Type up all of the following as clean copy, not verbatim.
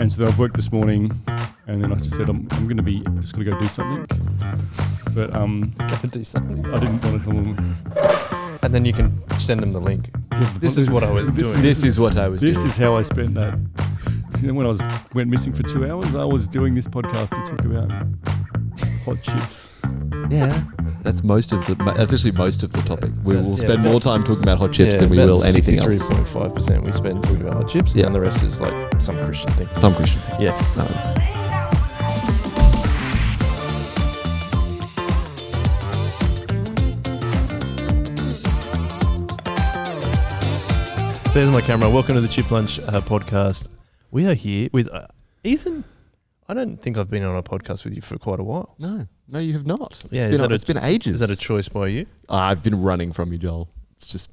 And so I've worked this morning, and then I just said I'm going to be just going to go do something. But Gotta do something. I didn't want to tell them. And then you can send them the link. This is what I was doing. This is what I was doing. This is how I spent that. You know, when I went missing for 2 hours, I was doing this podcast to talk about hot chips. Yeah, that's actually most of the topic. We will spend more time talking about hot chips Yeah, than we will anything else. 63.5% we spend talking about hot chips, and the rest is like some Christian thing. Some Christian. Yeah. There's my camera. Welcome to the Chip Lunch podcast. We are here with Ethan. I don't think I've been on a podcast with you for quite a while. No, you have not. Yeah, It's been ages. Is that a choice by you? I've been running from you, Joel. It's just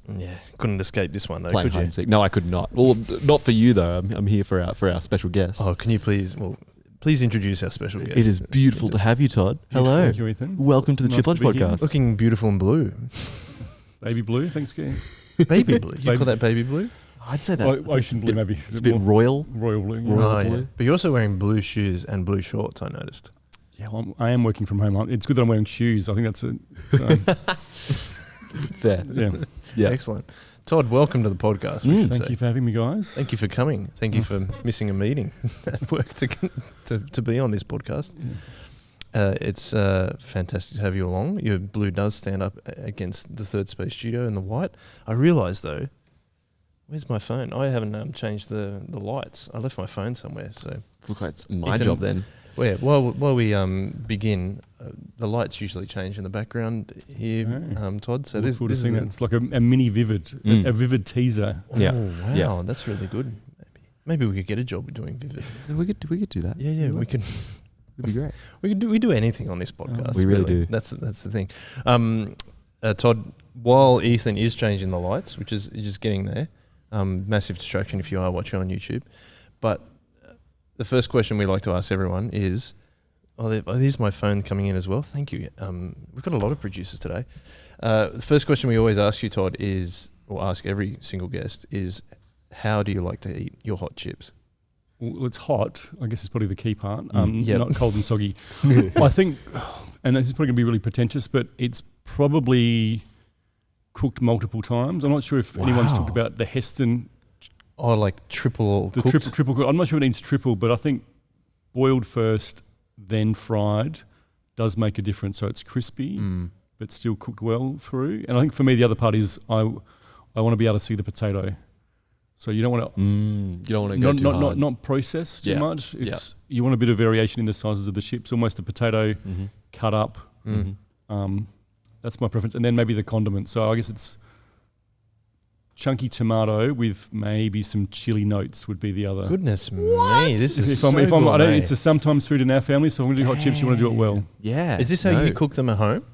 Couldn't escape this one though, plain could you? hide and seek. No, I could not. Well, not for you though. I'm here for our special guest. Oh, can you please introduce our special guest? It is beautiful to have you, Todd. Hello. Thank you, Ethan. Welcome to the Nice Chip to Lunch be here. podcast. Looking beautiful and blue. Baby blue, thanks, Gary. Baby blue. You call that baby blue? I'd say that. Ocean blue, maybe. It's a bit royal. Royal blue. Yeah. Royal Oh, blue. yeah. But you're also wearing blue shoes and blue shorts, I noticed. Yeah, well, I am working from home. It's good that I'm wearing shoes. I think that's it. So, Fair. yeah. Yeah. Excellent. Todd, welcome to the podcast. we should Thank say. you for having me, guys. Thank you for coming. Thank you for missing a meeting at work to be on this podcast. Yeah. It's fantastic to have you along. Your blue does stand up against the Third Space Studio and the white. I realise though, where's my phone? I haven't changed the lights. I left my phone somewhere. So Looks like it's my Ethan, job then. while we begin, the lights usually change in the background here, Todd. So this Cool to is see that. It's like a mini Vivid, a Vivid teaser. Yeah. Oh wow, Yeah. that's really good. Maybe we could get a job with doing Vivid. We could do that. Yeah, we could. It'd be great. We do anything on this podcast. We really do. That's the thing. Todd, while Ethan is changing the lights, which is just getting there, massive distraction if you are watching on YouTube. But the first question we like to ask everyone is, here's my phone coming in as well. Thank you. We've got a lot of producers today. The first question we always ask you, Todd, or ask every single guest is, how do you like to eat your hot chips? Well, it's hot. I guess it's probably the key part. Yep. Not cold and soggy. I think, and this is probably going to be really pretentious, but it's probably cooked multiple times. I'm not sure if anyone's talked about the Heston. Oh, like triple The cooked? triple cook. I'm not sure it needs triple, but I think boiled first, then fried does make a difference. So it's crispy, but still cooked well through. And I think for me, the other part is I want to be able to see the potato. So you don't want to You don't want to go too hard. not process too much. It's you want a bit of variation in the sizes of the chips, almost a potato cut up. That's my preference, and then maybe the condiments. So I guess it's chunky tomato with maybe some chili notes would be the other. Goodness me, this is I don't, gourmet. it's a sometimes food in our family, so when we do hot chips, you want to do it well. Yeah. Is this how you cook them at home?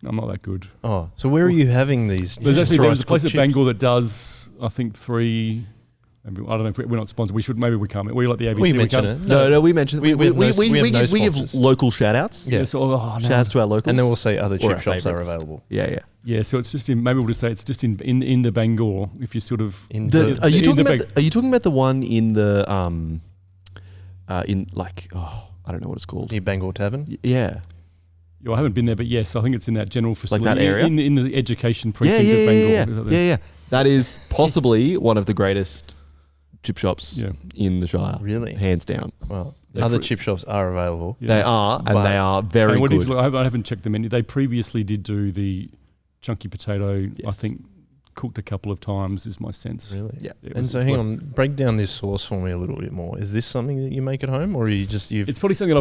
I'm not that good. Oh, so where are you having these? There's a place at chips? Bangor that does, I think, 3. I don't know if we're not sponsored. We should. Maybe we can't. We like the ABC. We mention it. No, we mentioned We have no give sponsors. local shout outs. Yeah. So, Shout outs to our locals. And then we'll say other Or chip our shops are favourites. available. Yeah. Yeah, so it's just in. Maybe we'll just say it's just in the Bangor. If you sort of In Are you in talking the about? Are you talking about the one in the in like I don't know what it's called. near Bangor Tavern. Yeah. I haven't been there, but yes, I think it's in that general facility. that area? in the education precinct of Bangor. Yeah. That is possibly one of the greatest chip shops in the Shire. Really? Hands down. Well, Yeah, other chip shops are available. Yeah. They are, and But- they are very And good. I haven't checked the menu. They previously did do the chunky potato. I Yes. think cooked a couple of times is my sense. Really? Yeah. It And was- so it's hang what- on, break down this sauce for me a little bit more. Is this something that you make at home, or are you just It's probably something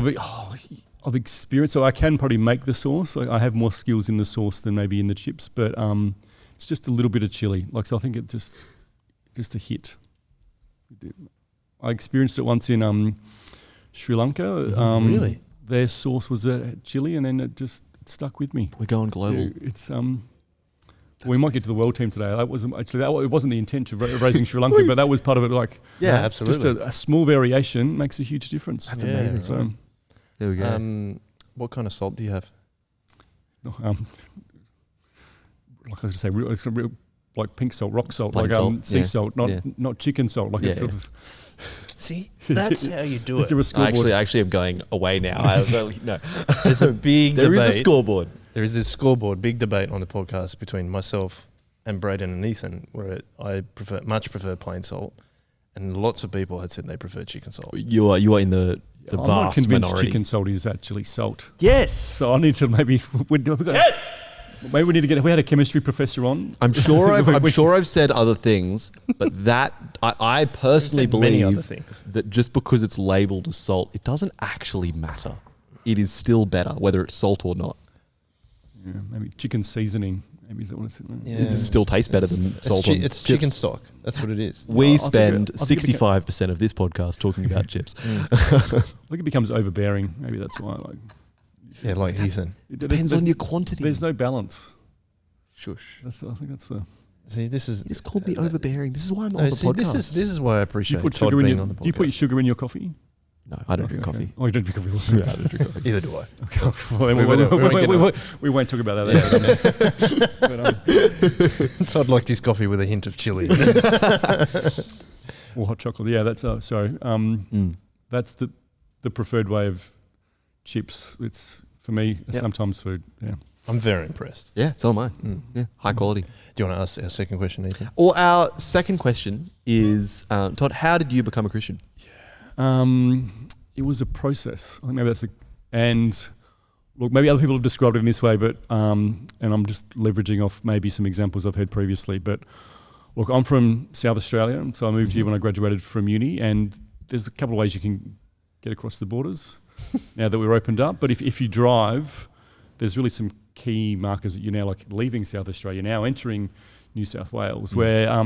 I've experienced. So I can probably make the sauce. I have more skills in the sauce than maybe in the chips, but it's just a little bit of chili. So I think it just a hit. I experienced it once in Sri Lanka. Really? Their sauce was chili, and then it stuck with me. We're going global. Yeah, it's we might get to the world team today. That wasn't actually it wasn't the intent of raising Sri Lanka, but that was part of it. Like Yeah, absolutely. just a small variation makes a huge difference. That's Yeah. amazing. So There we go. What kind of salt do you have? like I was say, it's like pink salt, rock salt, Plain like salt, sea yeah. salt, not chicken salt. Like it's Yeah, sort of See, that's how you do Is it. there a scoreboard? I actually am going away now. I was only, no. There's a big There debate. is a scoreboard. There is a scoreboard, big debate on the podcast between myself and Braden and Ethan, where I much prefer plain salt, and lots of people had said they prefer chicken salt. You are in the I'm not vast convinced minority. chicken salt is actually salt. Yes. So I need to maybe maybe we need to get. We had a chemistry professor on. I'm sure I've said other things, but that I personally Many other believe things. that just because it's labelled as salt, it doesn't actually matter. It is still better whether it's salt or not. Yeah, maybe chicken seasoning. Maybe is that what it's? Yeah. It still tastes better than salt on It's chips. chicken stock. That's what it is. We I spend think it 65% of this podcast talking about chips. I think it becomes overbearing. Maybe that's why. Yeah, like Ethan. Depends on your quantity. There's no balance. Shush. I think that's the. See, this is. It's called me overbearing. This is why I'm on No, the see, podcast. this is why I Do you appreciate put Todd sugar in being your? on the podcast. Do you put sugar in your coffee? No, I don't drink coffee. Oh, you don't drink coffee. Yeah, I don't drink coffee. Either do I. We won't talk about that. Todd liked his coffee with a hint of chili. Or hot chocolate. Yeah, that's sorry. That's the preferred way of chips. It's for me sometimes food. Yeah. I'm very impressed. Yeah, so am I. Yeah, high quality. Do you want to ask our second question, Ethan? Or our second question is, Todd, how did you become a Christian? It was a process. I think maybe that's and look, maybe other people have described it in this way, but and I'm just leveraging off maybe some examples I've heard previously. But look, I'm from South Australia, so I moved here when I graduated from uni, and there's a couple of ways you can get across the borders now that we're opened up. But if you drive, there's really some key markers that you're now like leaving South Australia, now entering New South Wales, where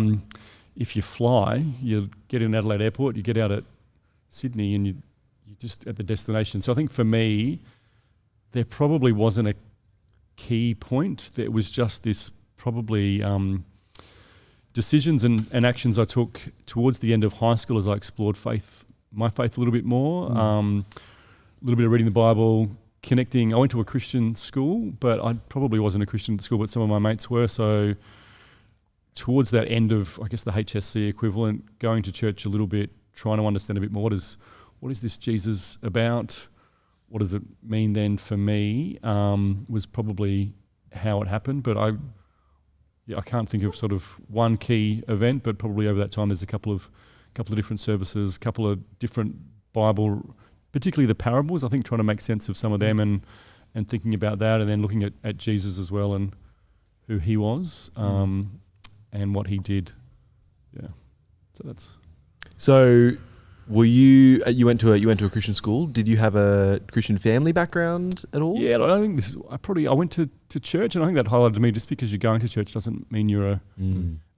if you fly, you get in Adelaide Airport, you get out at Sydney, and you're just at the destination. So I think for me, there probably wasn't a key point. There was just this probably decisions and actions I took towards the end of high school as I explored my faith a little bit more, a little bit of reading the Bible, connecting. I went to a Christian school, but I probably wasn't a Christian at school, but some of my mates were. So towards that end of, I guess, the HSC equivalent, going to church a little bit, trying to understand a bit more, what is this Jesus about? What does it mean then for me? Was probably how it happened. But I can't think of sort of one key event, but probably over that time there's a couple of different services, a couple of different Bible, particularly the parables. I think trying to make sense of some of them and thinking about that, and then looking at Jesus as well and who he was and what he did. Yeah, so that's. So, were you went to a Christian school? Did you have a Christian family background at all? Yeah, I think I went to church, and I think that highlighted to me, just because you're going to church doesn't mean you're a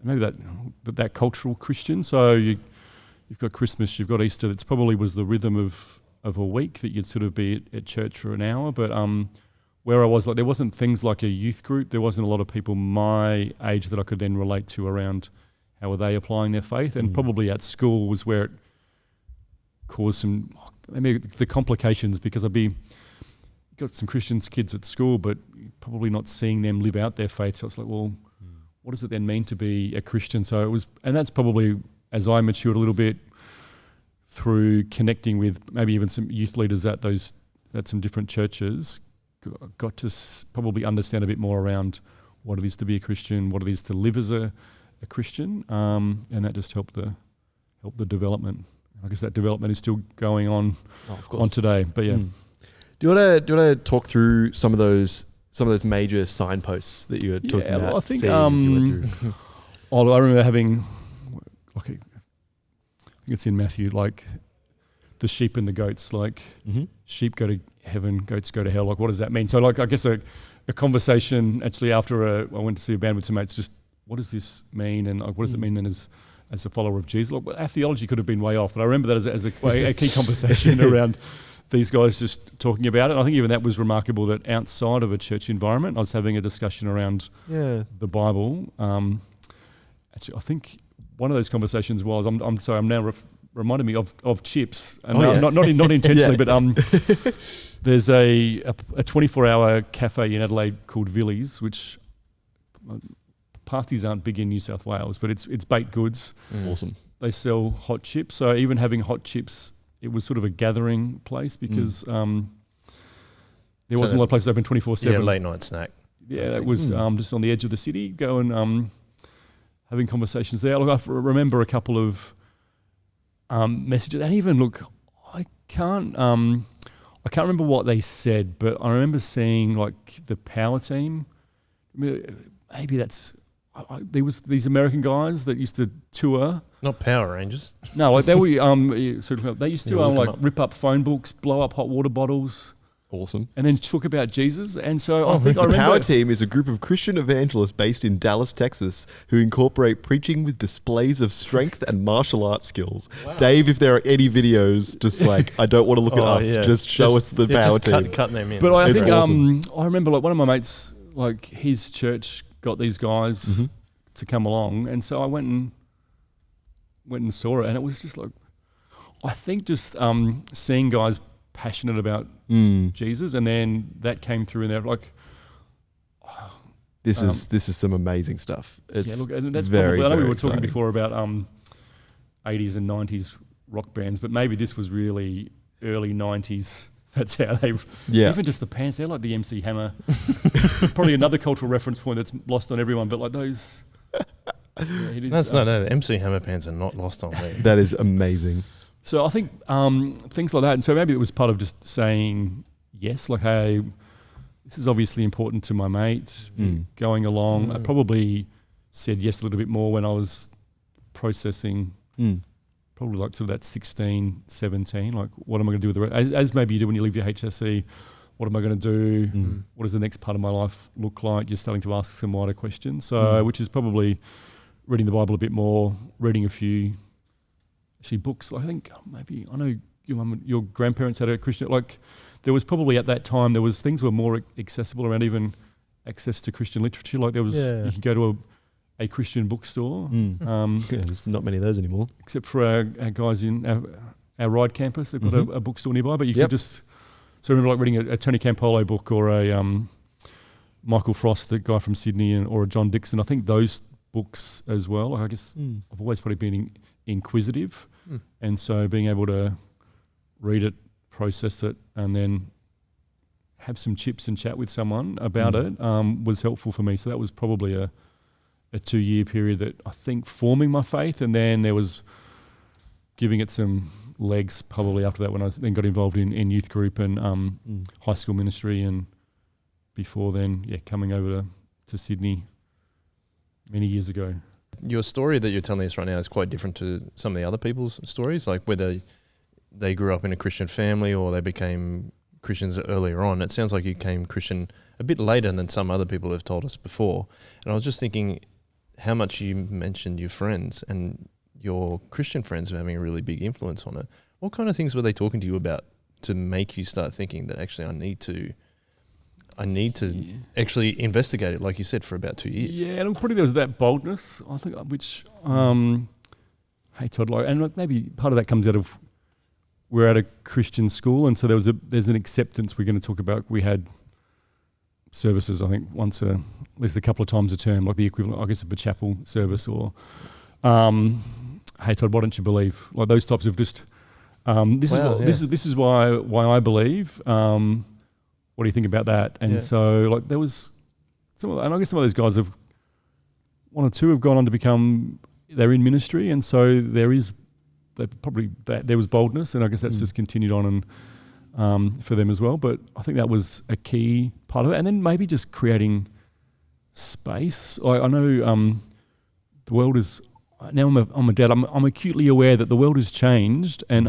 maybe that cultural Christian. So you've got Christmas, you've got Easter. That's probably was the rhythm of a week that you'd sort of be at church for an hour. But where I was, like, there wasn't things like a youth group. There wasn't a lot of people my age that I could then relate to around how were they applying their faith. And probably at school was where it caused some, maybe the complications, because got some Christian kids at school, but probably not seeing them live out their faith. So it's like, well, what does it then mean to be a Christian? So it was, and that's probably as I matured a little bit through connecting with maybe even some youth leaders at some different churches, got to probably understand a bit more around what it is to be a Christian, what it is to live as a Christian, and that just helped the development. I guess that development is still going on on today. But yeah. Do you want to talk through some of those major signposts that you were talking about? Well, I think you went through? I remember having, I think it's in Matthew, like the sheep and the goats. Like sheep go to heaven, goats go to hell. Like, what does that mean? So, like, I guess a conversation actually after I went to see a band with some mates. Just what does this mean, and like, what does it mean then as a follower of Jesus? Look, our theology could have been way off, but I remember that as a key conversation around these guys just talking about it. And I think even that was remarkable, that outside of a church environment, I was having a discussion around the Bible. Actually, I think one of those conversations was, I'm sorry, I'm now reminding me of chips, and not intentionally, but there's a 24-hour cafe in Adelaide called Villies, which pasties aren't big in New South Wales, but it's baked goods. Awesome. they sell hot chips. So even having hot chips, it was sort of a gathering place because there wasn't a lot of places open 24/7. Yeah, late night snack. Yeah, that was just on the edge of the city. Go and having conversations there. Look, I remember a couple of messages, and even look, I can't remember what they said, but I remember seeing like the power team. Maybe that's there was these American guys that used to tour. Not Power Rangers. No, like they were sort of. They used to like rip up phone books, blow up hot water bottles. Awesome. And then talk about Jesus. And so I think the Power Team is a group of Christian evangelists based in Dallas, Texas, who incorporate preaching with displays of strength and martial arts skills. Wow. Dave, if there are any videos, just like, I don't want to look at us, just show us the Power Team. Cut them in. But I think awesome. I remember like one of my mates, like his church got these guys to come along. And so I went and saw it. And it was just like, I think just seeing guys passionate about Jesus, and then that came through, and they're like, "This is some amazing stuff." It's and that's very. I know very we were talking exciting. before about 80s and 90s rock bands, but maybe this was really early 90s. That's how they. Even just the pants, they're like the MC Hammer. Probably another cultural reference point that's lost on everyone, but like those. That's no. The MC Hammer pants are not lost on me. That is amazing. So I think things like that, and so maybe it was part of just saying yes, like, hey, this is obviously important to my mate, going along. I probably said yes a little bit more when I was processing, probably like sort of that 16, 17, like what am I going to do with the rest? As maybe you do when you leave your HSC, what am I going to do? What does the next part of my life look like? You're starting to ask some wider questions. So which is probably reading the Bible a bit more, reading a few books. I think maybe, I know your mum, your grandparents had a Christian, like there was probably at that time, there was things were more accessible around even access to Christian literature. Like there was, you could go to a Christian bookstore. There's not many of those anymore. Except for our guys in our Ride campus, they've got a bookstore nearby, but you could just, so I remember like reading a Tony Campolo book or a Michael Frost, the guy from Sydney, or a John Dixon. I think those books as well. I guess I've always probably been inquisitive, and so being able to read it, process it, and then have some chips and chat with someone about it was helpful for me. So that was probably a 2-year period that I think forming my faith, and then there was giving it some legs probably after that when I then got involved in youth group and high school ministry, and before then, coming over to Sydney many years ago. Your story that you're telling us right now is quite different to some of the other people's stories, like whether they grew up in a Christian family or they became Christians earlier on. It sounds like you became Christian a bit later than some other people have told us before. And I was just thinking how much you mentioned your friends and your Christian friends having a really big influence on it. What kind of things were they talking to you about to make you start thinking that actually I need to actually investigate it, like you said, for about 2 years? Yeah, and probably there was that boldness, I think, which, hey Todd, and like maybe part of that comes out of we're at a Christian school, and so there's an acceptance we're going to talk about. We had services, I think, at least a couple of times a term, like the equivalent, I guess, of a chapel service, or hey Todd, why don't you believe? Like those types of just this is why I believe. What do you think about that? And so, like, there was and I guess some of those guys one or two have gone on to become, they're in ministry, and so there was boldness, and I guess that's just continued on and for them as well. But I think that was a key part of it, and then maybe just creating space. I know the world is now. I'm a dad. I'm acutely aware that the world has changed, and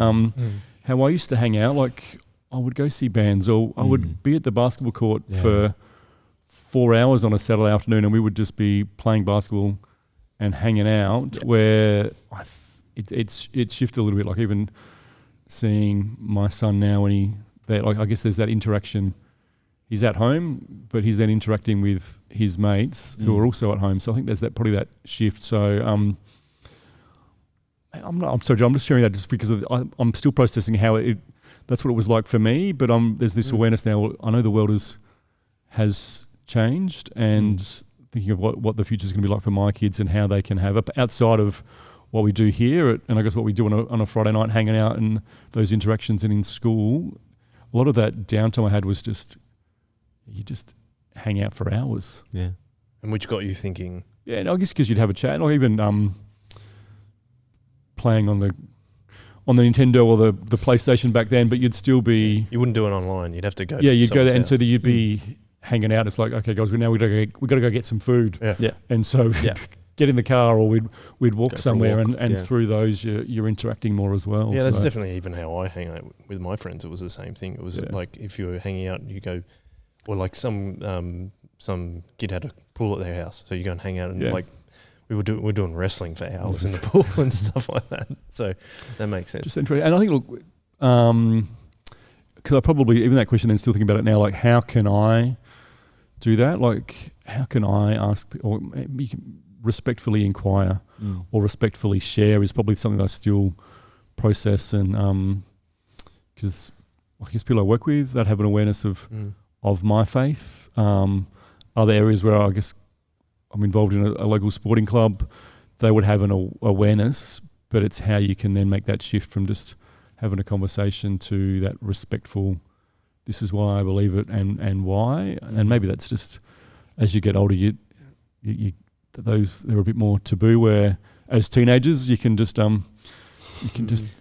how I used to hang out, like, I would go see bands, or I would be at the basketball court for 4 hours on a Saturday afternoon, and we would just be playing basketball and hanging out. Where it's shifted a little bit. Like even seeing my son now, I guess there's that interaction. He's at home, but he's then interacting with his mates who are also at home. So I think there's probably that shift. So I'm sorry, John, I'm just sharing that just because I'm still processing how that's what it was like for me, but there's this awareness now. I know the world has changed, and thinking of what the future is going to be like for my kids and how they can have outside of what we do here, and I guess what we do on a Friday night, hanging out and those interactions, and in school, a lot of that downtime I had was just you just hang out for hours. Yeah. And which got you thinking? Yeah, and I guess because you'd have a chat, or even playing on the Nintendo or the PlayStation back then, but you'd still be. You wouldn't do it online. You'd have to go. Yeah, you'd go there, and house. so that you'd be hanging out. It's like, okay, guys, we got to go get some food. Yeah. And so get in the car, or we'd walk somewhere, and yeah. through those you're interacting more as well. Yeah, that's so. definitely even how I hang out with my friends. It was the same thing. It was like if you were hanging out, you go, or like some kid had a pool at their house, so you go and hang out, and like we're doing wrestling for hours in the pool and stuff like that. So that makes sense. Just interesting. And I think, look, because I probably, even that question, then still thinking about it now, like how can I do that? Like how can I ask, or you can respectfully inquire or respectfully share is probably something that I still process, and because I guess people I work with that have an awareness of my faith. Other areas where I guess I'm involved in a local sporting club, they would have an awareness, but it's how you can then make that shift from just having a conversation to that respectful, this is why I believe it and why. And maybe that's just, as you get older, you they're a bit more taboo, where as teenagers you can just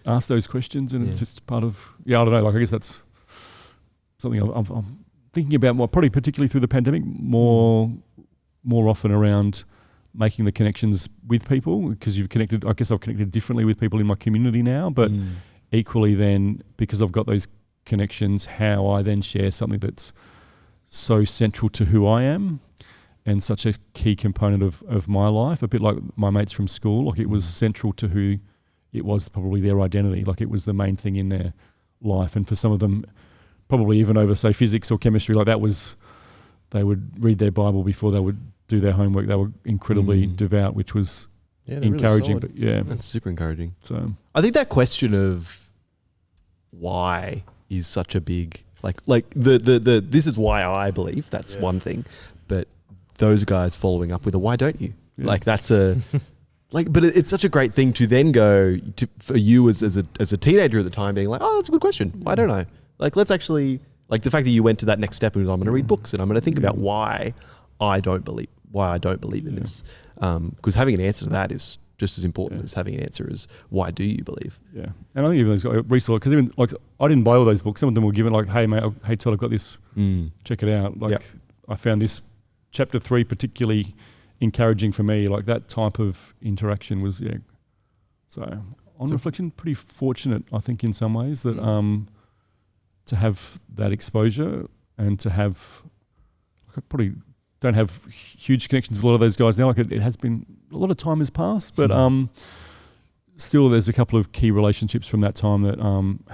ask those questions, and it's just part of, I don't know, like I guess that's something I'm thinking about more, probably particularly through the pandemic, more often around making the connections with people, because I've connected differently with people in my community now, but equally then, because I've got those connections, how I then share something that's so central to who I am and such a key component of my life, a bit like my mates from school, like it was central to who it was, probably their identity, like it was the main thing in their life. And for some of them, probably even over, say, physics or chemistry, like that was, they would read their Bible before they would do their homework. They were incredibly devout, which was encouraging. Really, but that's super encouraging. So I think that question of why is such a big, like the this is why I believe, that's one thing, but those guys following up with a why don't you? Like that's a like, but it's such a great thing to then go to, for you as a teenager at the time, being like, oh, that's a good question. Why don't I? Like, let's actually, like the fact that you went to that next step and was, I'm going to read books and I'm going to think about why I don't believe in this. Because having an answer to that is just as important as having an answer as why do you believe? Yeah. And I think even those resource, because even like I didn't buy all those books. Some of them were given like, hey mate, hey Todd, I've got this. Check it out. Like I found this chapter 3 particularly encouraging for me. Like that type of interaction was So on reflection, pretty fortunate, I think, in some ways that to have that exposure and to have, I probably don't have huge connections with a lot of those guys now. Like it has been, a lot of time has passed, but still there's a couple of key relationships from that time that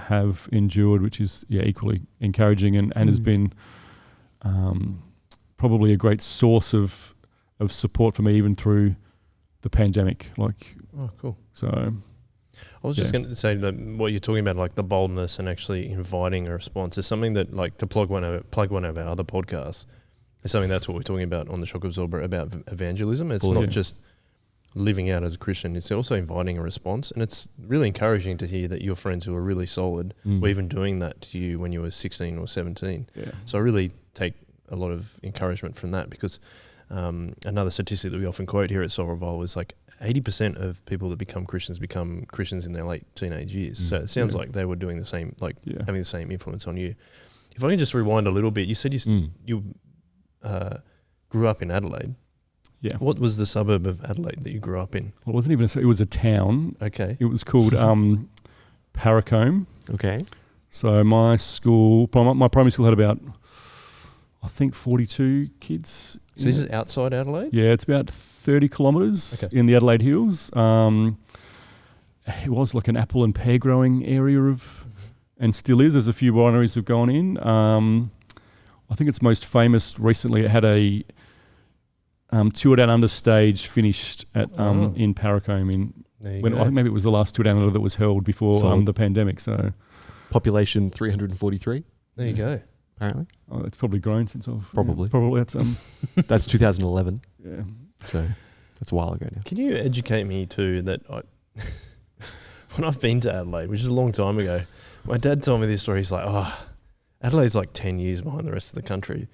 have endured, which is equally encouraging and has been probably a great source of support for me even through the pandemic. Like, oh, cool. So I was just going to say that what you're talking about, like the boldness and actually inviting a response, is something that, like, to plug one of our other podcasts, is something that's what we're talking about on the Shock Absorber about evangelism. It's not just living out as a Christian; it's also inviting a response, and it's really encouraging to hear that your friends who are really solid were even doing that to you when you were 16 or 17. Yeah. So I really take a lot of encouragement from that, because another statistic that we often quote here at Soul Revival is like 80% of people that become Christians in their late teenage years. So it sounds like they were doing the same, like having the same influence on you. If I can just rewind a little bit, you said you grew up in Adelaide. Yeah. What was the suburb of Adelaide that you grew up in? Well, it wasn't even it was a town. Okay. It was called Paracombe. Okay. So my primary school had about, I think, 42 kids. So this is outside Adelaide? Yeah, it's about 30 kilometres in the Adelaide Hills. It was like an apple and pear growing area and still is. There's a few wineries have gone in. I think it's most famous recently. It had a Tour Down Under stage finished at in Paracombe. I think maybe it was the last Tour Down Under that was held before the pandemic. So population 343. There you go. Apparently. Oh, it's probably grown since I've... Probably. Probably. That's that's 2011. Yeah. So that's a while ago now. Can you educate me too that when I've been to Adelaide, which is a long time ago, my dad told me this story. He's like, oh, Adelaide's like 10 years behind the rest of the country.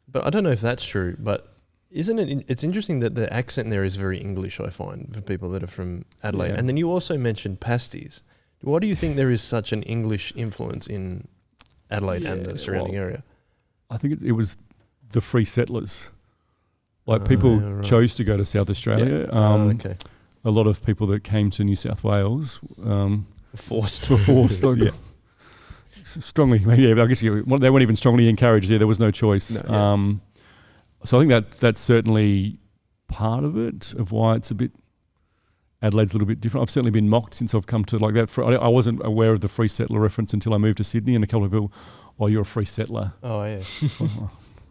But I don't know if that's true, but isn't it? It's interesting that the accent there is very English, I find, for people that are from Adelaide. Yeah. And then you also mentioned pasties. Why do you think there is such an English influence in Adelaide and the surrounding area? I think it was the free settlers. Like people chose to go to South Australia. Okay. A lot of people that came to New South Wales Forced. were forced. Strongly, maybe. I guess they weren't even strongly encouraged. There was no choice. No, So I think that's certainly part of it, of why it's a bit. Adelaide's a little bit different. I've certainly been mocked since I've come to like that. I wasn't aware of the free settler reference until I moved to Sydney, and a couple of people, "Oh, you're a free settler." Oh yeah.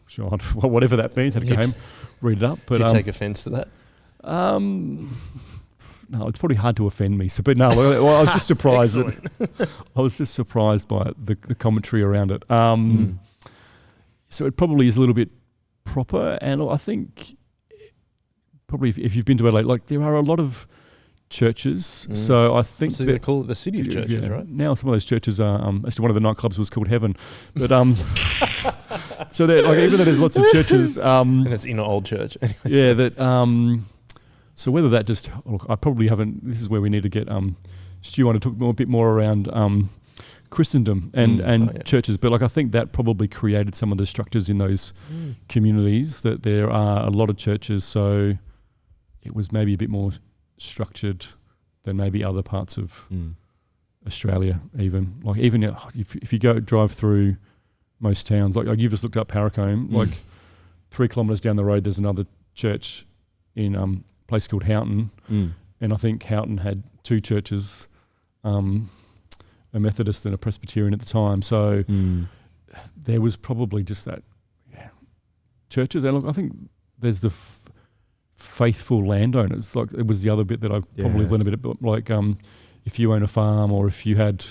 Sure, whatever that means. Had to go home, read it up. But did you take offence to that? No, it's probably hard to offend me. So, but no, well, I was just surprised. I was just surprised by the commentary around it. So it probably is a little bit proper, and I think probably if you've been to Adelaide, like there are a lot of churches. So I think they call it the city of churches, right? Now some of those churches are actually one of the nightclubs was called Heaven, but so that like even though there's lots of churches, and it's in an old church. yeah, that. So whether that just, look, I probably haven't. This is where we need to get Stu on to talk a bit more around Christendom and churches. But like I think that probably created some of the structures in those communities. That there are a lot of churches, so it was maybe a bit more structured than maybe other parts of Australia. Even like if you go drive through most towns, like you've just looked up Paracombe, like 3 kilometres down the road, there's another church in place called Houghton, and I think Houghton had 2 churches, a Methodist and a Presbyterian at the time. So there was probably just that churches. And look, I think there's the faithful landowners. Like it was the other bit that I probably learned a bit about. Like if you own a farm or if you had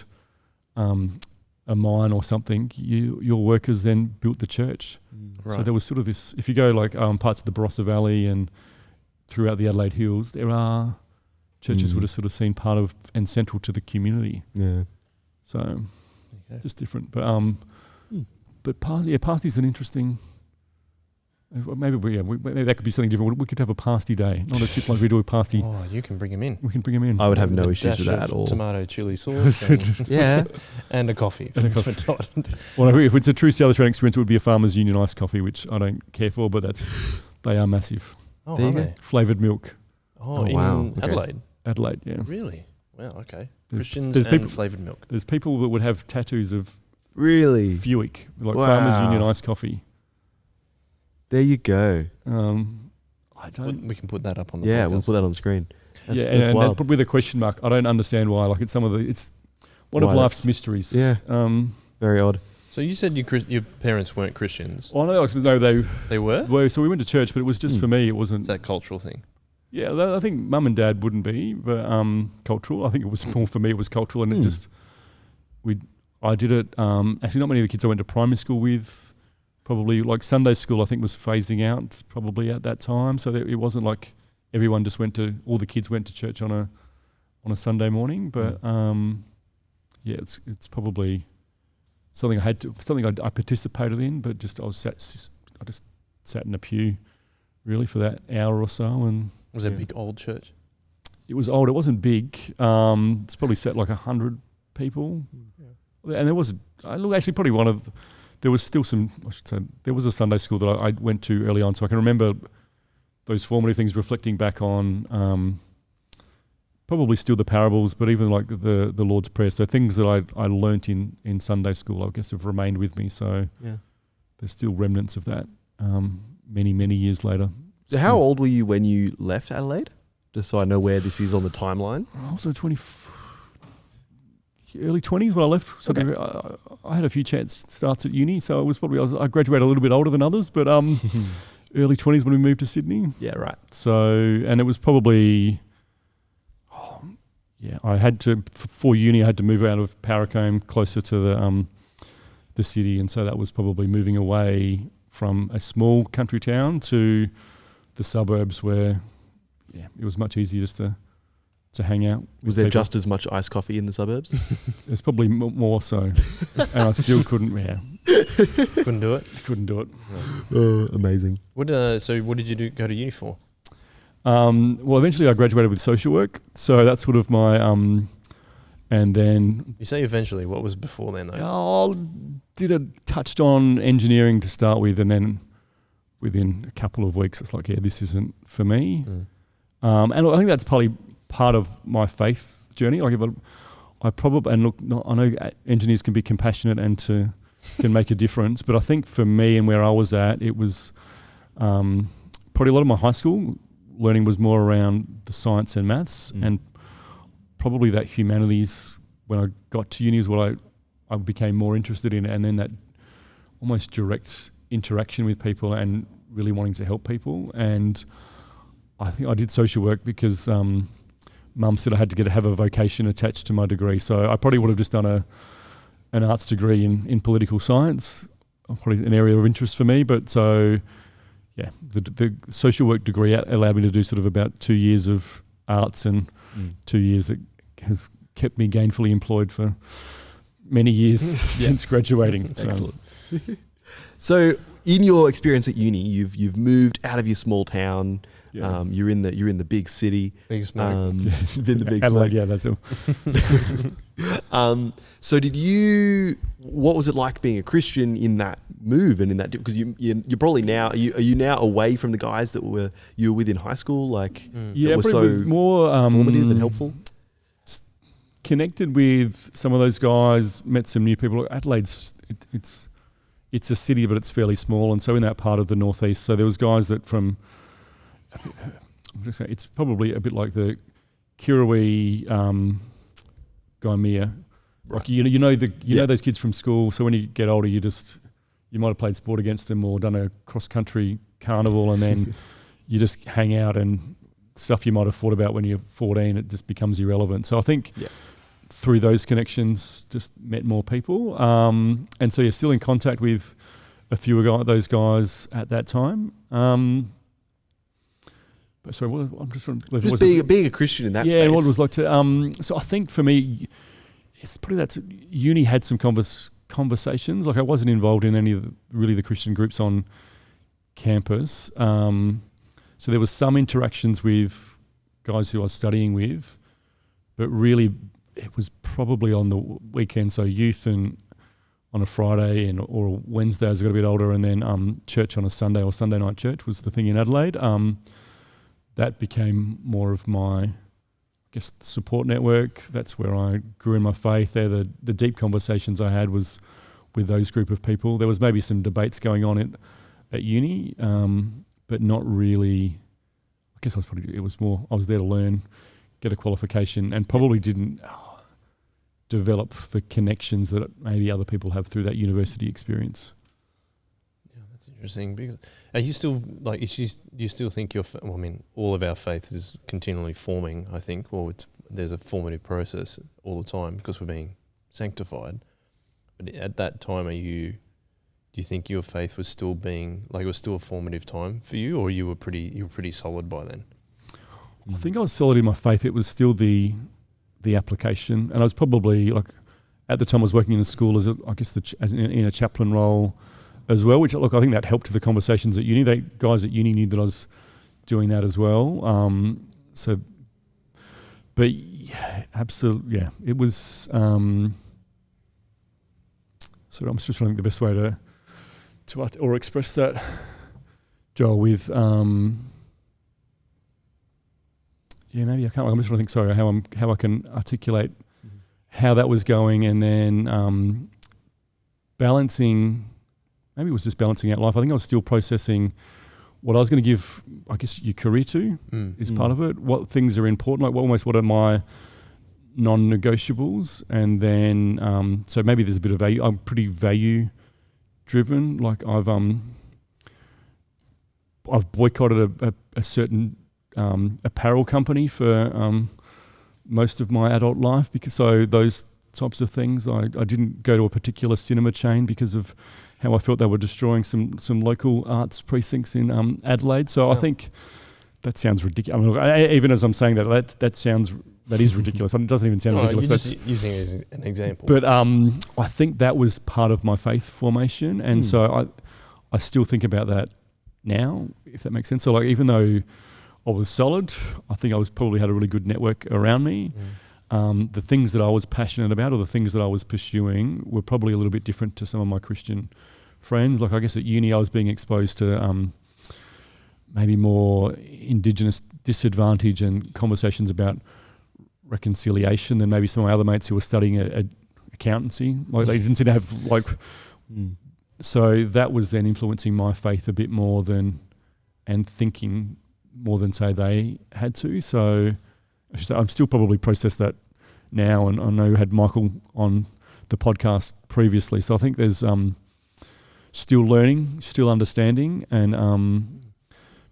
a mine or something, your workers then built the church. Right. So there was sort of this. If you go like parts of the Barossa Valley and throughout the Adelaide Hills, there are churches would have sort of seen part of and central to the community. Yeah. So just different. But pasty's an interesting. Maybe maybe that could be something different. We could have a pasty day, not a chip like we do a pasty. Oh, you can bring him in. We can bring him in. I would have no issues with that at all. Tomato chili sauce. And a coffee. Well, if it's a true South Australian experience, it would be a Farmers Union iced coffee, which I don't care for, but they are massive. Oh, are they? Flavoured milk. Oh, wow. In Adelaide? Adelaide, yeah. Really? Wow, okay. Christians and flavoured milk. There's people that would have tattoos of Buick, like Farmers Union iced coffee. There you go. We can put that up on the podcast. Yeah, we'll put that on the screen. That's wild. With a question mark. I don't understand why. Like it's one of life's mysteries. Yeah. Very odd. So you said your parents weren't Christians. Oh no, they were. So we went to church, but it was just for me. It wasn't. It's that cultural thing. Yeah, I think mum and dad wouldn't be, but cultural. I think it was more for me. It was cultural, and it just I did it. Actually, not many of the kids I went to primary school with. Probably like Sunday school, I think was phasing out probably at that time. So that it wasn't like everyone just all the kids went to church on a Sunday morning. But it's probably something I participated in, but just I just sat in a pew really for that hour or so. And was it a big old church? It was old. It wasn't big. It's probably sat like 100 people, and there was actually probably one of. There was still there was a Sunday school that I went to early on, so I can remember those formative things reflecting back on probably still the parables, but even like the Lord's Prayer. So things that I learnt in Sunday school, I guess, have remained with me. So there's still remnants of that many, many years later. So how old were you when you left Adelaide? Just so I know where this is on the timeline. I was early 20s when I left. So I had a few chance starts at uni, so I graduated a little bit older than others, but early 20s when we moved to Sydney. Yeah, right. So, and it was probably, I had to, for uni, I had to move out of Paracombe closer to the city, and so that was probably moving away from a small country town to the suburbs where, it was much easier just to to hang out. Was there just as much iced coffee in the suburbs? There's probably more so, and I still couldn't. Yeah, Couldn't do it. couldn't do it. Amazing. So what did you go to uni for? Well, eventually I graduated with social work, so that's sort of my and then You say eventually. What was before then, though? touched on engineering to start with, and then within a couple of weeks, it's like, yeah, this isn't for me. And I think that's probably part of my faith journey. Like, if I probably, and look, I know engineers can be compassionate and can make a difference, but I think for me and where I was at, it was probably a lot of my high school learning was more around the science and maths, and probably that humanities, when I got to uni, is what I became more interested in, and then that almost direct interaction with people and really wanting to help people. And I think I did social work because Mum said I had to have a vocation attached to my degree. So I probably would have just done an arts degree in political science, probably an area of interest for me. But so, yeah, the social work degree allowed me to do sort of about 2 years of arts and 2 years that has kept me gainfully employed for many years since graduating. Excellent. So, in your experience at uni, you've moved out of your small town. Yeah. You're in the big city. Big smoke. Been the big Adelaide, smoke. yeah, that's it. So, what was it like being a Christian in that move and in that? Because you're probably now are you now away from the guys that you were with in high school, like Yeah, that were probably so more formative and helpful. Connected with some of those guys, met some new people. Adelaide's it's a city, but it's fairly small, and so in that part of the northeast, so there was guys that from. I'm just saying, it's probably a bit like the Kirrawee Gaimea. Like you know those kids from school. So when you get older, you might have played sport against them or done a cross country carnival, and then you just hang out and stuff you might have thought about when you're 14. It just becomes irrelevant. So I think through those connections, just met more people, and so you're still in contact with a few of those guys at that time. But sorry, I'm just trying to... Just being a Christian in that space. Yeah, what it was like to... so I think for me, it's probably that uni had some conversations. Like I wasn't involved in any of the Christian groups on campus. So there was some interactions with guys who I was studying with, but really it was probably on the weekend. So youth and on a Friday or a Wednesday as I got a bit older, and then church on a Sunday or Sunday night church was the thing in Adelaide. That became more of my, I guess, support network. That's where I grew in my faith. There, the deep conversations I had was with those group of people. There was maybe some debates going on at uni, but not really. I guess it was more, I was there to learn, get a qualification, and probably didn't develop the connections that maybe other people have through that university experience. Interesting. Because are you still do you still think all of our faith is continually forming? I think. There's a formative process all the time because we're being sanctified. But at that time, do you think your faith was still being it was still a formative time for you, or you were pretty solid by then? I think I was solid in my faith. It was still the application, and I was probably at the time I was working in a school as in a chaplain role as well, which I think that helped to the conversations at uni. Guys at uni knew that I was doing that as well. But yeah, absolutely, yeah, it was. So I'm just trying to think the best way to express that, Joel. With maybe I can't. I'm just trying to think. Sorry, how I can articulate how that was going, and then balancing. Maybe it was just balancing out life. I think I was still processing what I was going to give, I guess, your career to is part of it. What things are important, what are my non-negotiables? And then, so maybe there's a bit of value. I'm pretty value-driven. Like I've boycotted a certain apparel company for most of my adult life because those types of things. I didn't go to a particular cinema chain because of how I felt they were destroying some local arts precincts in Adelaide. So I think that sounds ridiculous. I mean, even as I'm saying that sounds that is ridiculous. It doesn't even sound ridiculous. You're That's just using it as an example. But I think that was part of my faith formation, and so I still think about that now, if that makes sense. So like, even though I was solid, I think I was probably had a really good network around me. The things that I was passionate about or the things that I was pursuing were probably a little bit different to some of my Christian friends. Like I guess at uni I was being exposed to maybe more Indigenous disadvantage and conversations about reconciliation than maybe some of my other mates who were studying accountancy. Like they didn't seem to have like... So that was then influencing my faith a bit more than, and thinking more than say they had to. So I should say I'm still probably process that now, and I know you had Michael on the podcast previously. So I think there's still learning, still understanding, and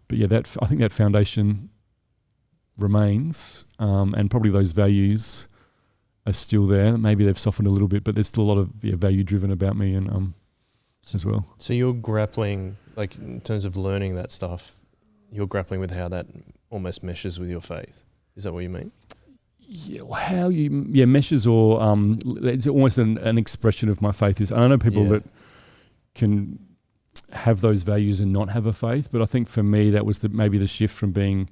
but yeah, I think that foundation remains, and probably those values are still there. Maybe they've softened a little bit, but there's still a lot of value driven about me, and as well. So you're grappling, like in terms of learning that stuff, you're grappling with how that almost meshes with your faith. Is that what you mean? Yeah, how you meshes, or it's almost an expression of my faith. I don't know people that can have those values and not have a faith, but I think for me that was maybe the shift from being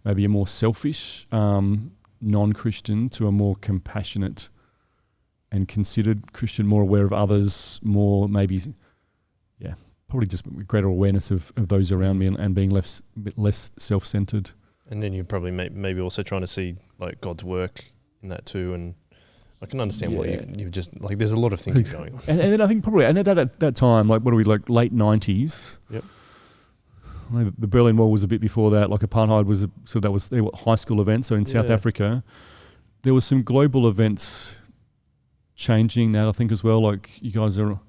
maybe a more selfish non-Christian to a more compassionate and considered Christian, more aware of others, more maybe, probably just greater awareness of those around me, and being a bit less self-centered. And then you're probably maybe also trying to see like God's work in that too, and I can understand why you just like there's a lot of things going on. And then I think probably, and at that time, like what are we, like late 90s? Yep. The Berlin Wall was a bit before that. Like apartheid was they were high school events. So in South Africa, there was some global events changing that, I think, as well. Like you guys are,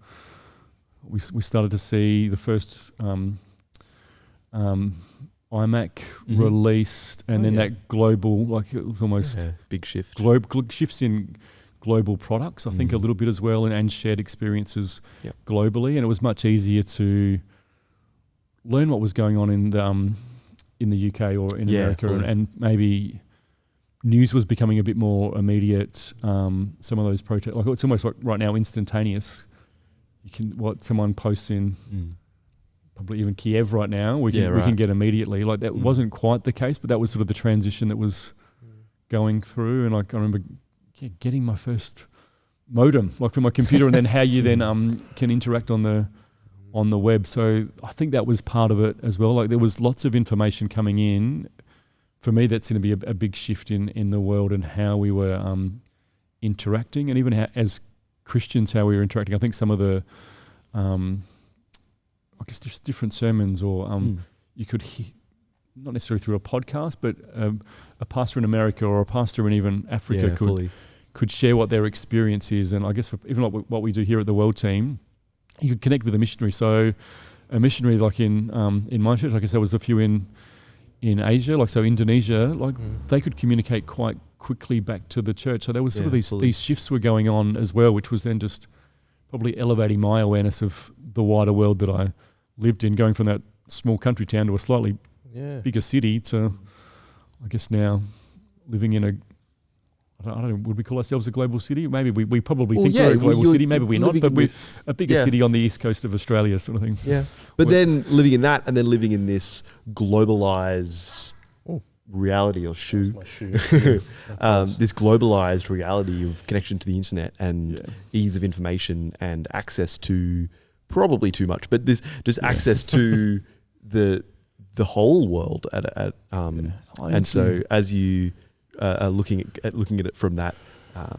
we started to see the first iMac released, and then that global, like it was almost big shift. Shifts in global products, I think, a little bit as well, and shared experiences globally. And it was much easier to learn what was going on in the UK or in America, and maybe news was becoming a bit more immediate. Some of those protests, like it's almost like right now instantaneous. You can what someone posts in probably even Kiev right now, we can get immediately. Like that wasn't quite the case, but that was sort of the transition that was going through. And like I remember getting my first modem, like for my computer, and then how you then can interact on the web. So I think that was part of it as well. Like there was lots of information coming in. For me, that's going to be a big shift in the world and how we were interacting, and even how, as Christians, how we were interacting. I think some of the, I guess just different sermons, or you could hear, not necessarily through a podcast, but a pastor in America or a pastor in even Africa could share what their experience is. And I guess even like what we do here at the World Team, you could connect with a missionary. So a missionary like in my church, like I said, there was a few in Asia, like so Indonesia, like they could communicate quite quickly back to the church. So there was sort of these shifts were going on as well, which was then just probably elevating my awareness of the wider world that I lived in, going from that small country town to a slightly bigger city to, I guess now living in I don't know, would we call ourselves a global city? Maybe we probably think we're a global city, maybe we're not, but we're a bigger city on the east coast of Australia sort of thing. Yeah. But then living in that, and then living in this globalized reality or shoe. This globalized reality of connection to the internet and ease of information and access to probably too much, but this just access to the whole world and so as you are looking at it from that I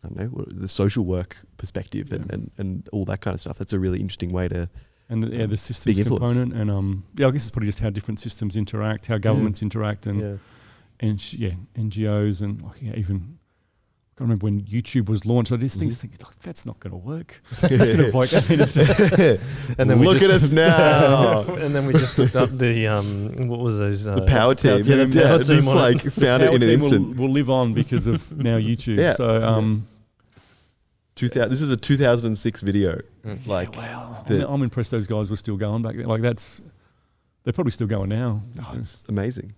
don't know, the social work perspective and all that kind of stuff, that's a really interesting way to the systems component, and I guess it's probably just how different systems interact, how governments interact, and NGOs, and even I remember when YouTube was launched, I just think that's not going to work. It's going to work. I mean, it's just, and then look at us now. And then we just looked up the what was those the power team. Power team just like found it in an instant. Will live on because of now YouTube. So this is a 2006 video. Like, wow, I'm impressed those guys were still going back then. Like they're probably still going now. Oh, it's amazing.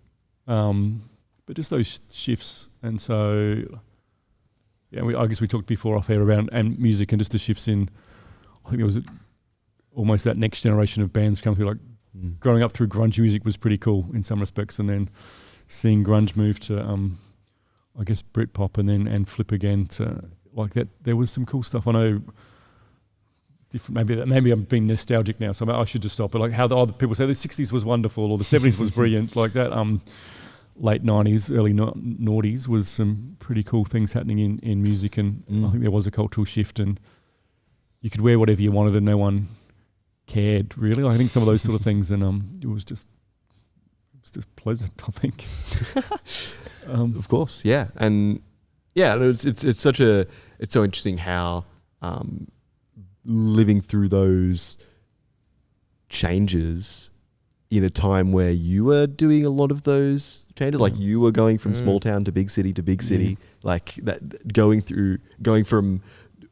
but just those shifts. And so, yeah, I guess we talked before off air about and music and just the shifts in. I think there was almost that next generation of bands come through. Like growing up through grunge music was pretty cool in some respects, and then seeing grunge move to, I guess, Britpop and flip again to like that. There was some cool stuff. I know. Maybe I'm being nostalgic now, so I should just stop. But like how the other people say the 60s was wonderful or the 70s was brilliant, like that. Late 90s, early noughties was some pretty cool things happening in music, and I think there was a cultural shift, and you could wear whatever you wanted, and no one cared really. I think some of those sort of things, and it was just pleasant. I think. Of course, yeah, and yeah, it's so interesting how. Living through those changes in a time where you were doing a lot of those changes, like you were going from small town to big city, like that, going from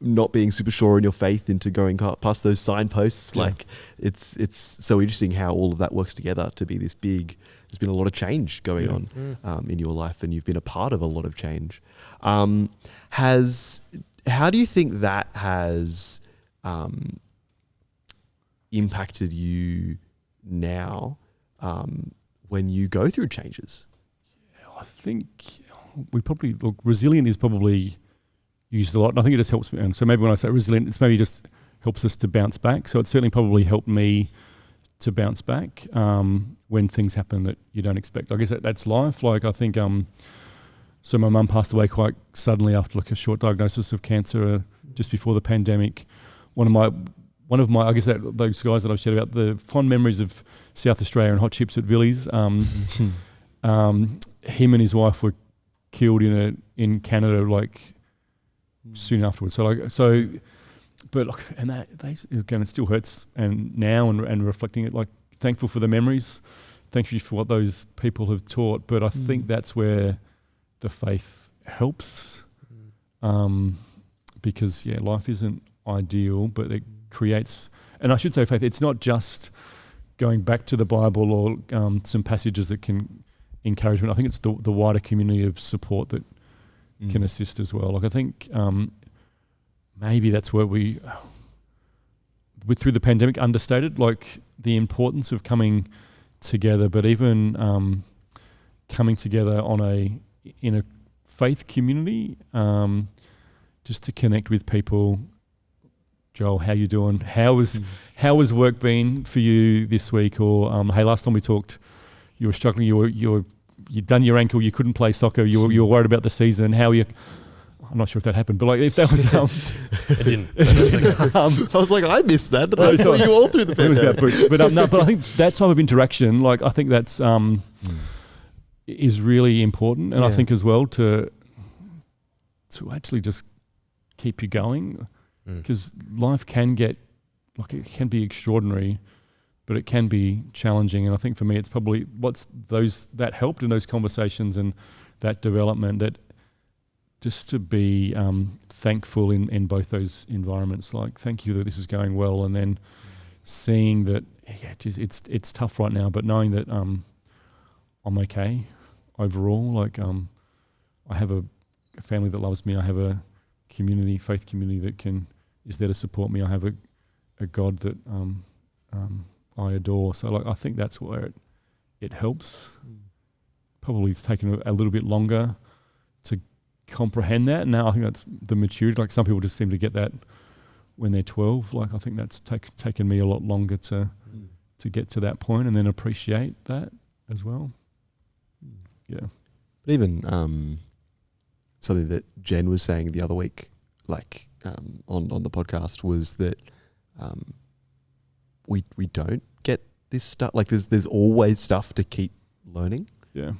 not being super sure in your faith into going past those signposts. Yeah. Like it's so interesting how all of that works together to be this big. There's been a lot of change going on in your life, and you've been a part of a lot of change. How do you think that has impacted you now when you go through changes? I think we probably look resilient is probably used a lot, and I think it just helps me. And so maybe when I say resilient, it's maybe just helps us to bounce back. So it certainly probably helped me to bounce back when things happen that you don't expect. I guess that's life. Like I think so my mum passed away quite suddenly after like a short diagnosis of cancer just before the pandemic. One of my I guess those guys that I've shared about, the fond memories of South Australia and hot chips at Villiers. Him and his wife were killed in Canada like soon afterwards. But look, and that again, it still hurts. And now and reflecting it, like thankful for the memories, thankful for what those people have taught. But I think that's where the faith helps, because life isn't ideal, but it creates, and I should say faith, it's not just going back to the Bible or some passages that can encouragement. I think it's the wider community of support that can assist as well. Like I think maybe that's where we, through the pandemic, understated like the importance of coming together, but even coming together in a faith community, just to connect with people. Joel, how you doing? How has work been for you this week? Or hey, last time we talked, you were struggling. You'd done your ankle. You couldn't play soccer. You were worried about the season. How are you? I'm not sure if that happened, but like if that was, it didn't. I was like, I missed that. I saw you all through the pandemic. But I think that type of interaction, like I think that's is really important, and I think as well to actually just keep you going. Because life can get, like it can be extraordinary, but it can be challenging. And I think for me, it's probably that helped in those conversations and that development, that just to be thankful in both those environments. Like, thank you that this is going well. And then seeing that, it's tough right now, but knowing that I'm okay overall. Like I have a family that loves me. I have a faith community that is there to support me. I have a God that I adore. So like I think that's where it helps. Probably it's taken a little bit longer to comprehend that. Now I think that's the maturity. Like some people just seem to get that when they're 12. Like I think that's taken me a lot longer to get to that point and then appreciate that as well. Yeah. But even something that Jen was saying the other week, like on the podcast, was that we don't get this stuff. Like there's always stuff to keep learning. Yeah.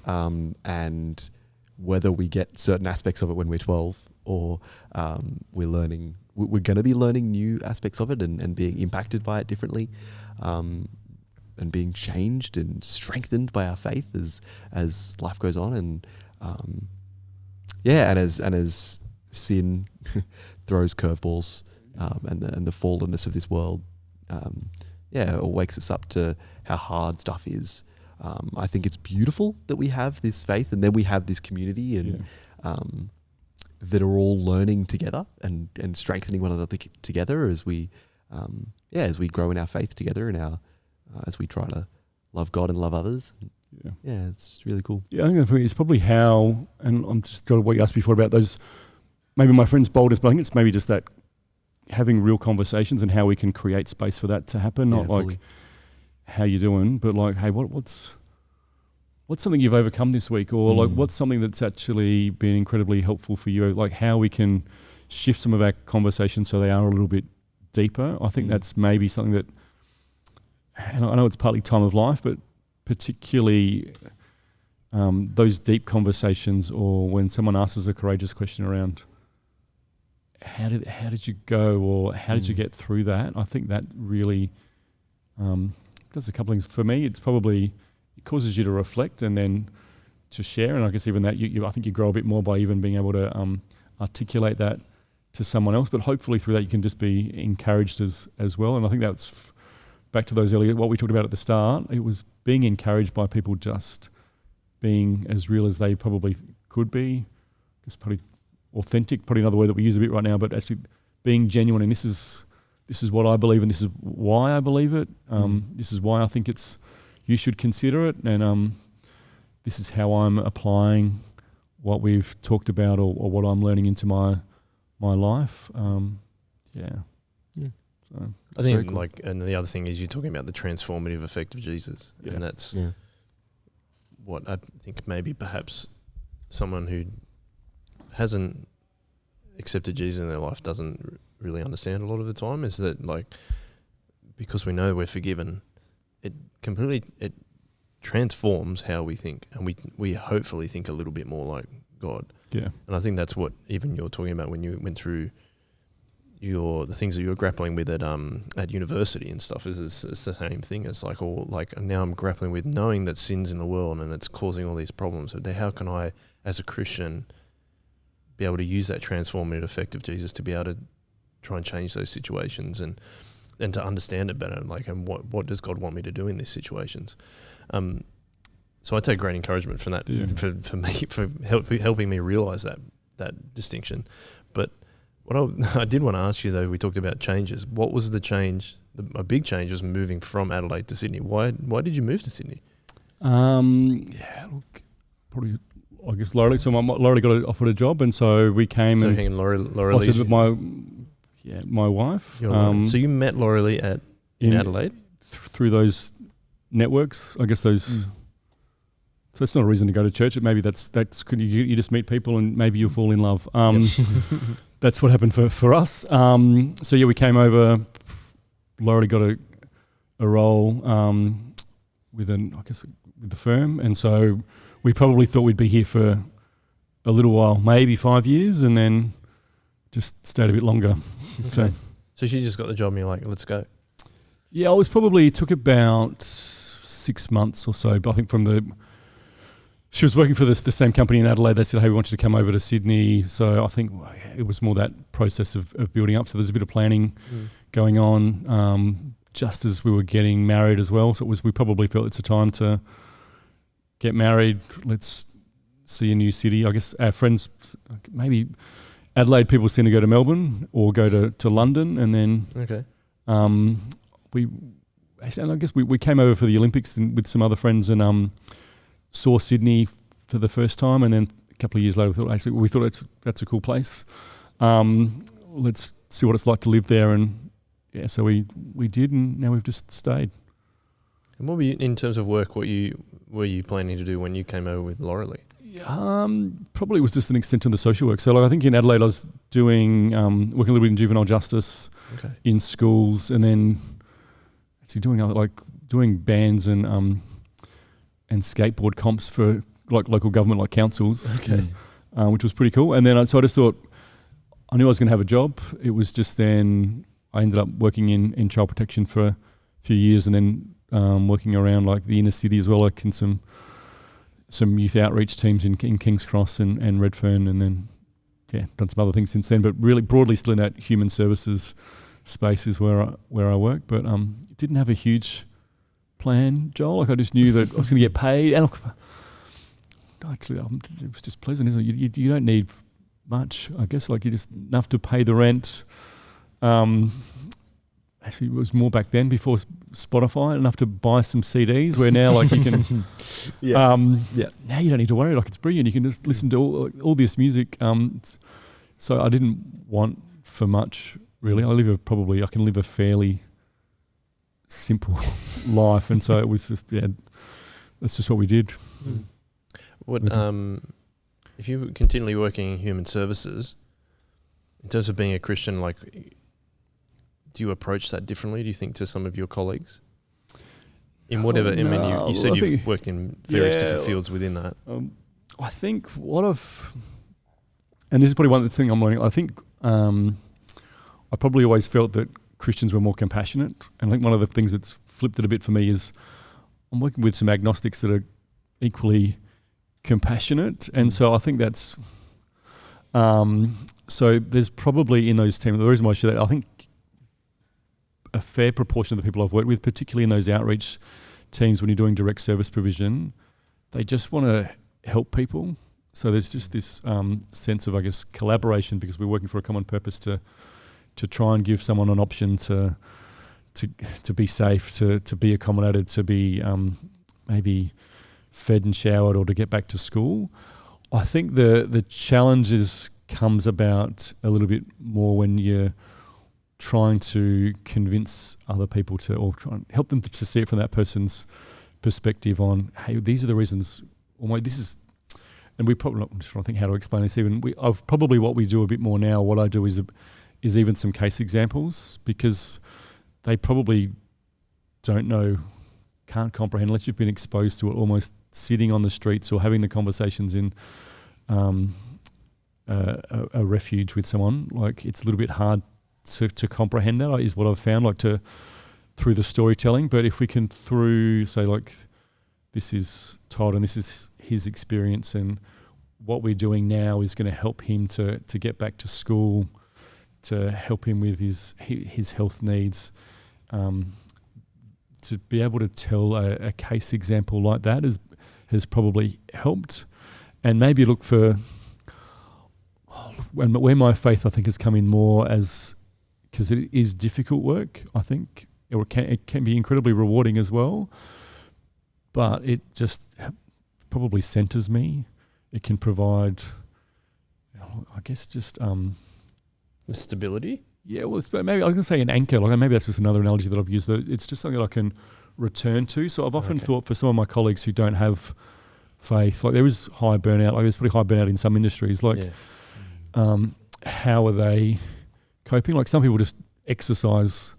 And whether we get certain aspects of it when we're 12 or we're going to be learning new aspects of it and being impacted by it differently, and being changed and strengthened by our faith as life goes on. And and as sin throws curveballs, and the fallenness of this world, it wakes us up to how hard stuff is. I think it's beautiful that we have this faith, and then we have this community, and that are all learning together and strengthening one another together as we grow in our faith together, and as we try to love God and love others. Yeah, it's really cool. Yeah, I think it's probably how, and I'm just trying to what you asked before about those, maybe my friend's boldness, but I think it's maybe just that having real conversations and how we can create space for that to happen, not fully. like how you doing, but like, hey, what's something you've overcome this week, or like what's something that's actually been incredibly helpful for you, like how we can shift some of our conversations so they are a little bit deeper. I think that's maybe something that, and I know it's partly time of life, but particularly those deep conversations, or when someone asks a courageous question around how did you go, or how did you get through that, I think that really does a couple things. For me, it's probably, it causes you to reflect and then to share, and I guess even that I think you grow a bit more by even being able to articulate that to someone else, but hopefully through that you can just be encouraged as well. And I think that's back to those earlier, what we talked about at the start, it was being encouraged by people just being as real as they probably could be. It's probably authentic, probably another word that we use a bit right now, but actually being genuine. And this is what I believe, and this is why I believe it. This is why I think you should consider it. And this is how I'm applying what we've talked about, or what I'm learning into my life. So I think cool. And the other thing is you're talking about the transformative effect of Jesus, and that's what I think maybe perhaps someone who hasn't accepted Jesus in their life doesn't really understand a lot of the time, is that because we know we're forgiven, it transforms how we think, and we hopefully think a little bit more like God. Yeah. And I think that's what even you're talking about when you went through the things that you were grappling with at university and stuff, is it's the same thing. It's now I'm grappling with knowing that sin's in the world and it's causing all these problems. So how can I, as a Christian, be able to use that transformative effect of Jesus to be able to try and change those situations and to understand it better, and what does God want me to do in these situations? So I take great encouragement from that for me, for helping me realise that distinction. But what I did want to ask you, though, we talked about changes. What was the change? A big change was moving from Adelaide to Sydney. Why did you move to Sydney? Probably, I guess Laurie. So Laurie got offered a job, and so we came. So and hang on, Laurie. I said with my wife. So you met Laurie Lee in Adelaide through those networks. I guess those. So that's not a reason to go to church. Maybe that's you just meet people and maybe you fall in love. That's what happened for us. So we came over. Laurie got a role with the firm, and so we probably thought we'd be here for a little while, maybe 5 years, and then just stayed a bit longer. Okay. So she just got the job, and you're like, let's go. Yeah, it took about 6 months or so. But I think she was working for the same company in Adelaide. They said, hey, we want you to come over to Sydney. So I think it was more that process of building up. So there's a bit of planning going on just as we were getting married as well. So we probably felt it's a time to get married. Let's see a new city. I guess our friends, maybe Adelaide people seem to go to Melbourne or go to London. And then we came over for the Olympics with some other friends and saw Sydney for the first time, and then a couple of years later we thought that's a cool place. Let's see what it's like to live there, and so we did, and now we've just stayed. And what were you, in terms of work, were you planning to do when you came over with Laurie Lee? Probably it was just an extension of the social work. So I think in Adelaide I was doing working a little bit in juvenile justice in schools, and then actually doing bands and skateboard comps for local government, councils, which was pretty cool. And then I just thought, I knew I was going to have a job. It was just then I ended up working in child protection for a few years, and then working around the inner city as well, in some youth outreach teams in King's Cross and Redfern, and then done some other things since then. But really broadly still in that human services space is where I work. But it didn't have a huge plan, Joel. Like I just knew that I was going to get paid. And look, actually, it was just pleasant, isn't it? You don't need much, I guess. Like you just enough to pay the rent. Actually, it was more back then before Spotify, enough to buy some CDs. Where now, like you can, now you don't need to worry. Like it's brilliant. You can just listen to all this music. So I didn't want for much really. I can live a fairly simple life, and so it was just that's just what we did. What if you were continually working in human services, in terms of being a Christian, like, do you approach that differently, do you think, to some of your colleagues? In whatever, I mean, you said you've worked in various different fields within that. I think and this is probably one of the things I'm learning, I think I probably always felt that Christians were more compassionate. And I think one of the things that's flipped it a bit for me is I'm working with some agnostics that are equally compassionate. And so I think that's, so there's probably in those teams, the reason why I share that, I think a fair proportion of the people I've worked with, particularly in those outreach teams when you're doing direct service provision, they just want to help people. So there's just this sense of, I guess, collaboration because we're working for a common purpose to try and give someone an option to be safe, to be accommodated, to be maybe fed and showered or to get back to school. I think the challenges comes about a little bit more when you're trying to convince other people to, or try and help them to see it from that person's perspective on, hey, these are the reasons, or this is, and we probably, I'm just trying to think how to explain this even, probably what we do a bit more now, what I do is even some case examples, because they probably don't know, can't comprehend unless you've been exposed to it, almost sitting on the streets or having the conversations in a refuge with someone. Like it's a little bit hard to comprehend that, is what I've found, like through the storytelling. But if we can say like, this is Todd and this is his experience and what we're doing now is going to help him to get back to school, to help him with his health needs, to be able to tell a case example like that has probably helped. And maybe look for where my faith I think has come in more as, because it is difficult work, I think, or it can be incredibly rewarding as well, but it just probably centres me. It can provide, I guess, just stability. Yeah, well, maybe I can say an anchor. Like maybe that's just another analogy that I've used. That it's just something that I can return to. So I've often thought for some of my colleagues who don't have faith, like there is high burnout. Like there's pretty high burnout in some industries. Like, how are they coping? Like some people just exercise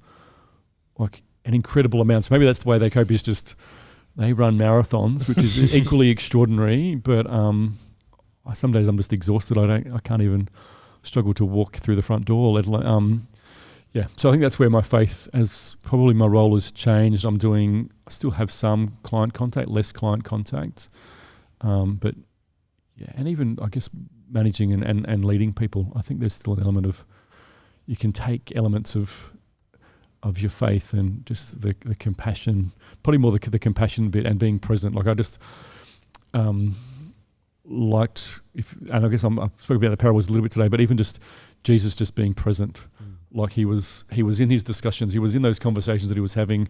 like an incredible amount. So maybe that's the way they cope, is just they run marathons, which is equally extraordinary. But some days I'm just exhausted. I can't even struggle to walk through the front door, let alone, So I think that's where my faith probably my role has changed. I still have some client contact, less client contact. But and even I guess managing and leading people, I think there's still an element of, you can take elements of your faith and just the compassion, probably more the compassion bit and being present. Like I just liked, and I guess I spoke about the parables a little bit today, but even just Jesus just being present. Like he was in his discussions, he was in those conversations that he was having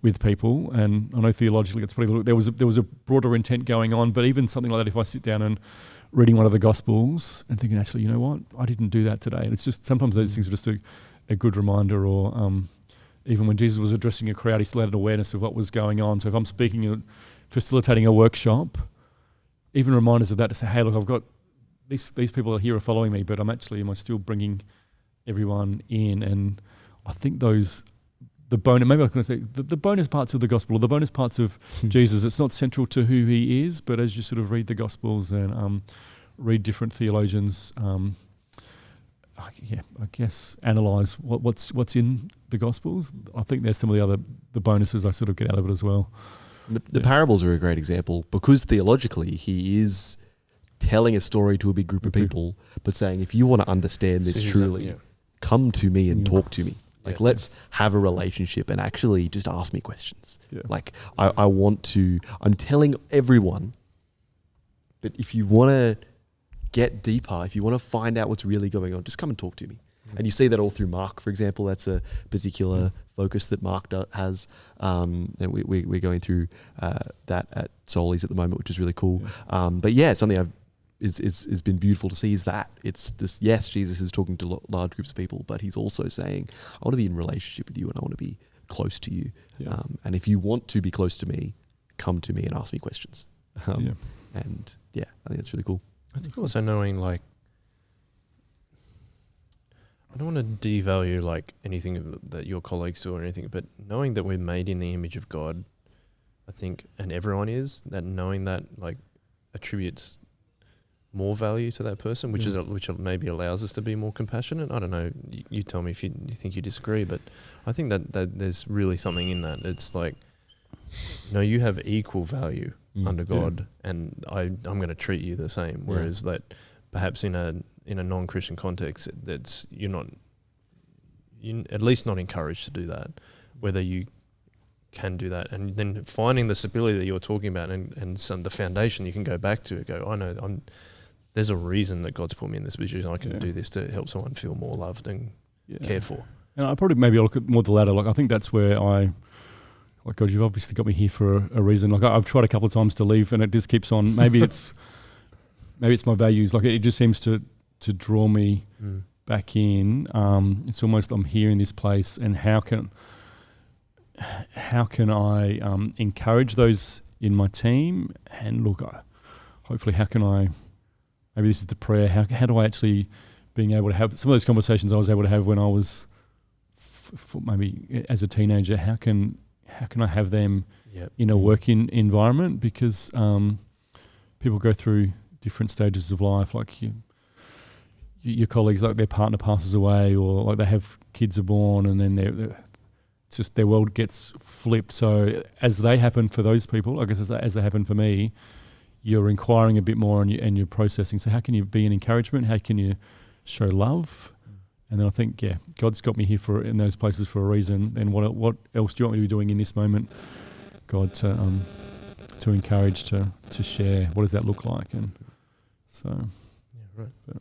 with people. And I know theologically it's probably there was a broader intent going on, but even something like that, if I sit down and reading one of the Gospels and thinking, actually, you know what, I didn't do that today. And it's just sometimes those things are just a good reminder. Or even when Jesus was addressing a crowd, he still had an awareness of what was going on. So if I'm facilitating a workshop, even reminders of that to say, hey, look, I've got these people here are following me, but am I still bringing everyone in? And I think the bonus parts of the gospel, or the bonus parts of Jesus, it's not central to who he is, but as you sort of read the gospels and read different theologians, I guess analyze what's in the gospels. I think there's some of the bonuses I sort of get out of it as well. The parables are a great example, because theologically he is telling a story to a big group of people, but saying, if you want to understand this truly, come to me and talk to me. Like, let's have a relationship and actually just ask me questions. Yeah. Like, I'm telling everyone, but if you want to get deeper, if you want to find out what's really going on, just come and talk to me. And you see that all through Mark, for example. That's a particular focus that Mark has. And we're going through that at Soulies at the moment, which is really cool. Yeah. But yeah, it's something it's been beautiful to see is that. It's just, yes, Jesus is talking to large groups of people, but he's also saying, I want to be in relationship with you and I want to be close to you. Yeah. And if you want to be close to me, come to me and ask me questions. And yeah, I think that's really cool. I think also knowing, like, I don't want to devalue like anything that your colleagues do or anything, but knowing that we're made in the image of God, I think, and everyone is, that knowing that like attributes more value to that person, which maybe allows us to be more compassionate. I don't know. You tell me if you think you disagree, but I think that there's really something in that. It's like, no, you have equal value under God, and I'm going to treat you the same. Whereas that perhaps in a non-Christian context, you're at least not encouraged to do that. Whether you can do that, and then finding the stability that you're talking about, and the foundation you can go back to. Go, I know there's a reason that God's put me in this position. I can do this to help someone feel more loved and cared for. And I probably maybe look at more the latter. Like, I think that's where like, God, you've obviously got me here for a reason. Like, I've tried a couple of times to leave, and it just keeps on. Maybe it's my values. Like, it just seems to draw me back in. It's almost, I'm here in this place, and how can I encourage those in my team? And look, hopefully, how can I? Maybe this is the prayer. How do I actually being able to have some of those conversations I was able to have when I was maybe as a teenager? How can I have them in a working environment? Because people go through different stages of life. Like your colleagues, like their partner passes away, or like they have kids are born, and then it's just their world gets flipped. So as they happen for those people, I guess as they happen for me, you're inquiring a bit more and you're processing. So how can you be an encouragement? How can you show love? And then I think, God's got me here in those places for a reason. And what else do you want me to be doing in this moment, God, to encourage, to share? What does that look like? And so, right. So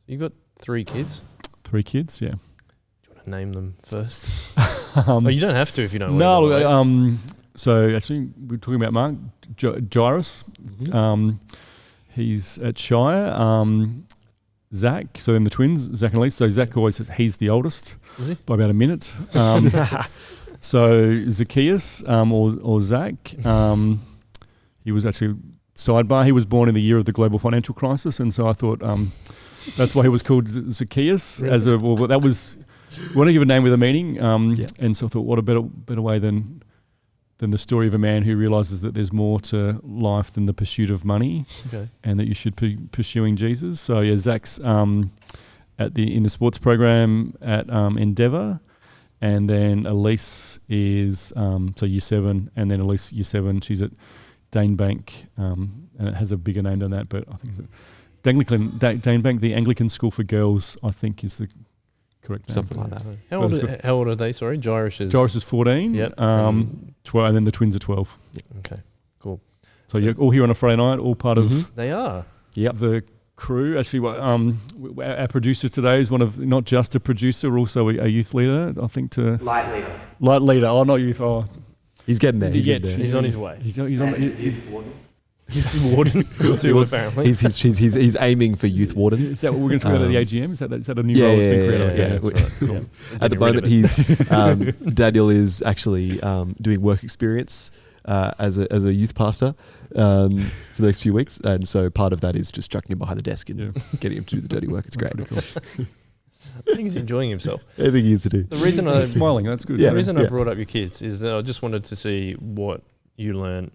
you've got 3 kids. 3 kids, yeah. Do you want to name them first? You don't have to if you don't. No, so actually, we're talking about Mark Jairus. He's at Shire. Zach, so then the twins, Zach and Elise. So Zach always says he's the oldest by about a minute. So Zacchaeus or Zach, he was actually, sidebar, he was born in the year of the global financial crisis, and so I thought that's why he was called Zacchaeus. Really? That was, we want to give a name with a meaning, and so I thought, what a better way than the story of a man who realizes that there's more to life than the pursuit of money, and that you should be pursuing Jesus. So Zach's in the sports program at Endeavour, and then Elise is so year 7, and then Elise year 7. She's at Danebank, and it has a bigger name than that, but I think it's Danebank, the Anglican School for Girls, I think is the correct name. Something like that. How old are they? Sorry, Jairus is 14. Yep. 12, and then the twins are 12. Okay, cool. So you're all here on a Friday night, all part of they are. The crew. Actually, our producer today is one of, not just a producer, also a youth leader. I think light leader. Oh, not youth. Oh, he's getting there. He's on his way. He's on. Youth warden. He's the warden too, apparently. He's aiming for youth warden. Is that what we're going to talk about at the AGM? Is that a new role that's been created? Yeah, that's right. Cool. At the moment, Daniel is actually doing work experience as a youth pastor for the next few weeks, and so part of that is just chucking him behind the desk and getting him to do the dirty work. It's great. Cool. I think he's enjoing himself. I think he is to do. The reason he's smiling, that's good. The reason I brought up your kids is that I just wanted to see what you learned.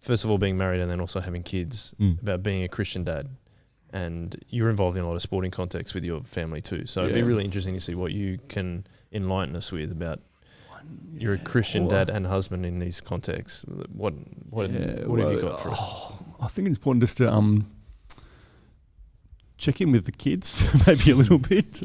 First of all, being married and then also having kids, about being a Christian dad. And you're involved in a lot of sporting contexts with your family too. So it'd be really interesting to see what you can enlighten us with about you're a Christian dad and husband in these contexts. What have you got for us? I think it's important just to check in with the kids maybe a little bit.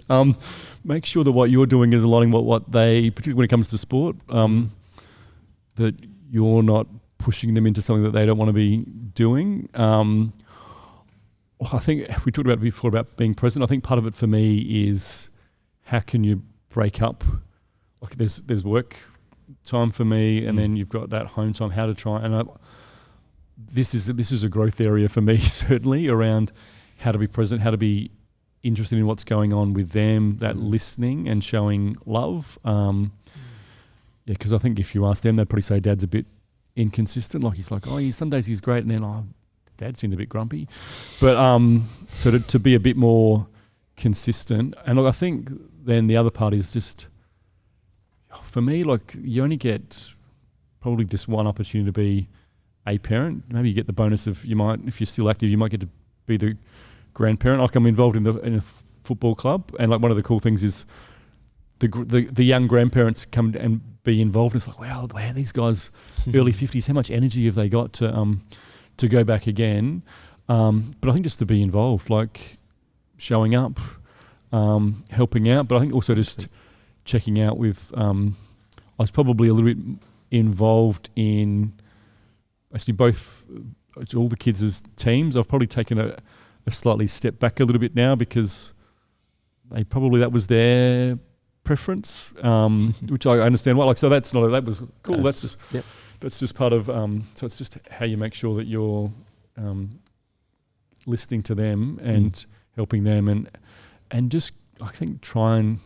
Make sure that what you're doing is aligning what they, particularly when it comes to sport, that you're not pushing them into something that they don't want to be doing. I think we talked about it before about being present. I think part of it for me is how can you break up? Like there's work time for me, and then you've got that home time. How to try and this is a growth area for me certainly around how to be present, how to be interested in what's going on with them, that listening and showing love. Because I think if you ask them, they'd probably say Dad's a bit inconsistent. Like he's like, some days he's great, and then Dad seemed a bit grumpy. But so to be a bit more consistent. And look, I think then the other part is just, for me, like you only get probably this one opportunity to be a parent. Maybe you get the bonus of if you're still active, you might get to be the grandparent. Like I'm involved in a football club, and like one of the cool things is the young grandparents come and be involved. It's like, wow, these guys, early 50s, how much energy have they got to go back again? But I think just to be involved, like showing up, helping out, but I think also just checking out with, I was probably a little bit involved in actually both, all the kids' teams. I've probably taken a slightly step back a little bit now because that was their preference, which I understand well. Like, so that was cool. That's just part of, so it's just how you make sure that you're listening to them and helping them and just, I think, try and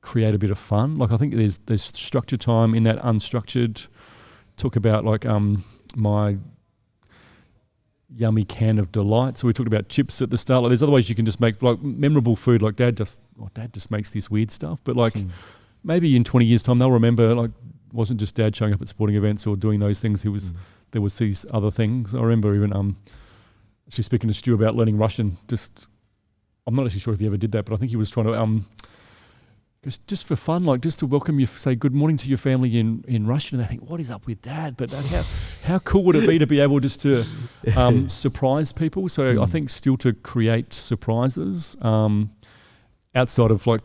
create a bit of fun. Like I think there's structured time in that unstructured. Talk about like my yummy can of delight. So we talked about chips at the start. Like there's other ways you can just make like memorable food. Like Dad just makes this weird stuff. But like maybe in 20 years' time they'll remember like it wasn't just Dad showing up at sporting events or doing those things. There was these other things. I remember even actually speaking to Stu about learning Russian. I'm not actually sure if he ever did that, but I think he was trying to just for fun, like just to welcome you, say good morning to your family in Russian, and they think, what is up with Dad? But how cool would it be to be able just to surprise people? So I think still to create surprises outside of like,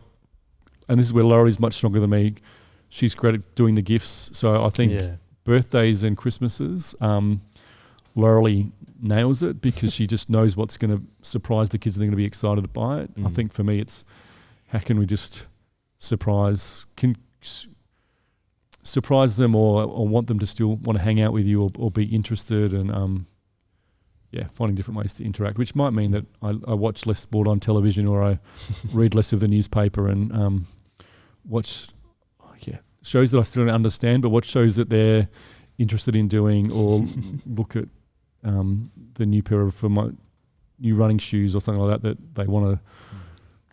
and this is where Laura is much stronger than me. She's great at doing the gifts. So I think birthdays and Christmases, Laura nails it because she just knows what's going to surprise the kids and they're going to be excited by it. I think for me it's how can we just surprise them or want them to still want to hang out with you or be interested and finding different ways to interact, which might mean that I watch less sport on television or I read less of the newspaper and watch shows that I still don't understand, but watch shows that they're interested in doing or look at the new pair of for my new running shoes or something like that they want to.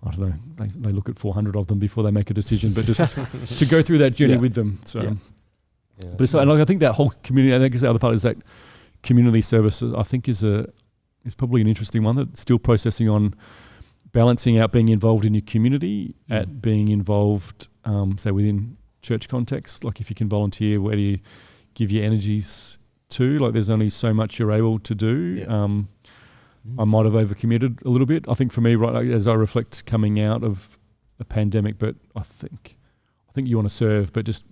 I don't know. They look at 400 of them before they make a decision, but just to go through that journey with them. So, but it's and like, I think that whole community. I think the other part is that community services. I think is probably an interesting one that's still processing on balancing out being involved in your community at being involved, say within church context. Like if you can volunteer, where do you give your energies to? Like there's only so much you're able to do. I might have overcommitted a little bit. I think for me, right as I reflect coming out of a pandemic, but I think you want to serve, but just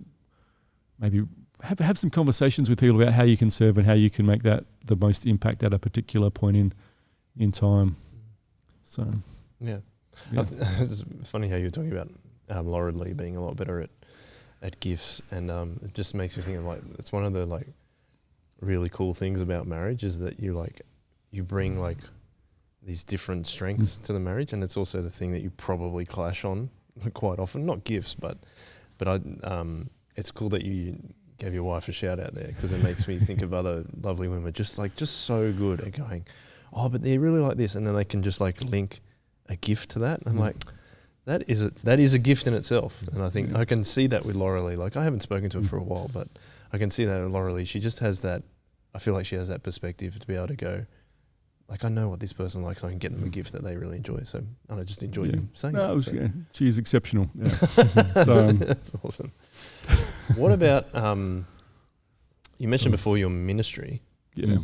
maybe have some conversations with people about how you can serve and how you can make that the most impact at a particular point in time. So it's funny how you're talking about Laura Lee being a lot better at gifts, and it just makes me think of like it's one of the like really cool things about marriage is that you bring like these different strengths to the marriage, and it's also the thing that you probably clash on quite often. Not gifts, but it's cool that you gave your wife a shout out there because it makes me think of other lovely women just so good at going, oh, but they really like this, and then they can just like link a gift to that. And I'm like, that is a gift in itself, and I think I can see that with Laura Lee. Like I haven't spoken to her for a while, but I can see that with Laura Lee. She just has that. I feel like she has that perspective to be able to go, like, I know what this person likes, so I can get them a gift that they really enjoy. So I just enjoyed you saying that. She's exceptional. Yeah. So, that's awesome. What about, you mentioned before your ministry. Yeah.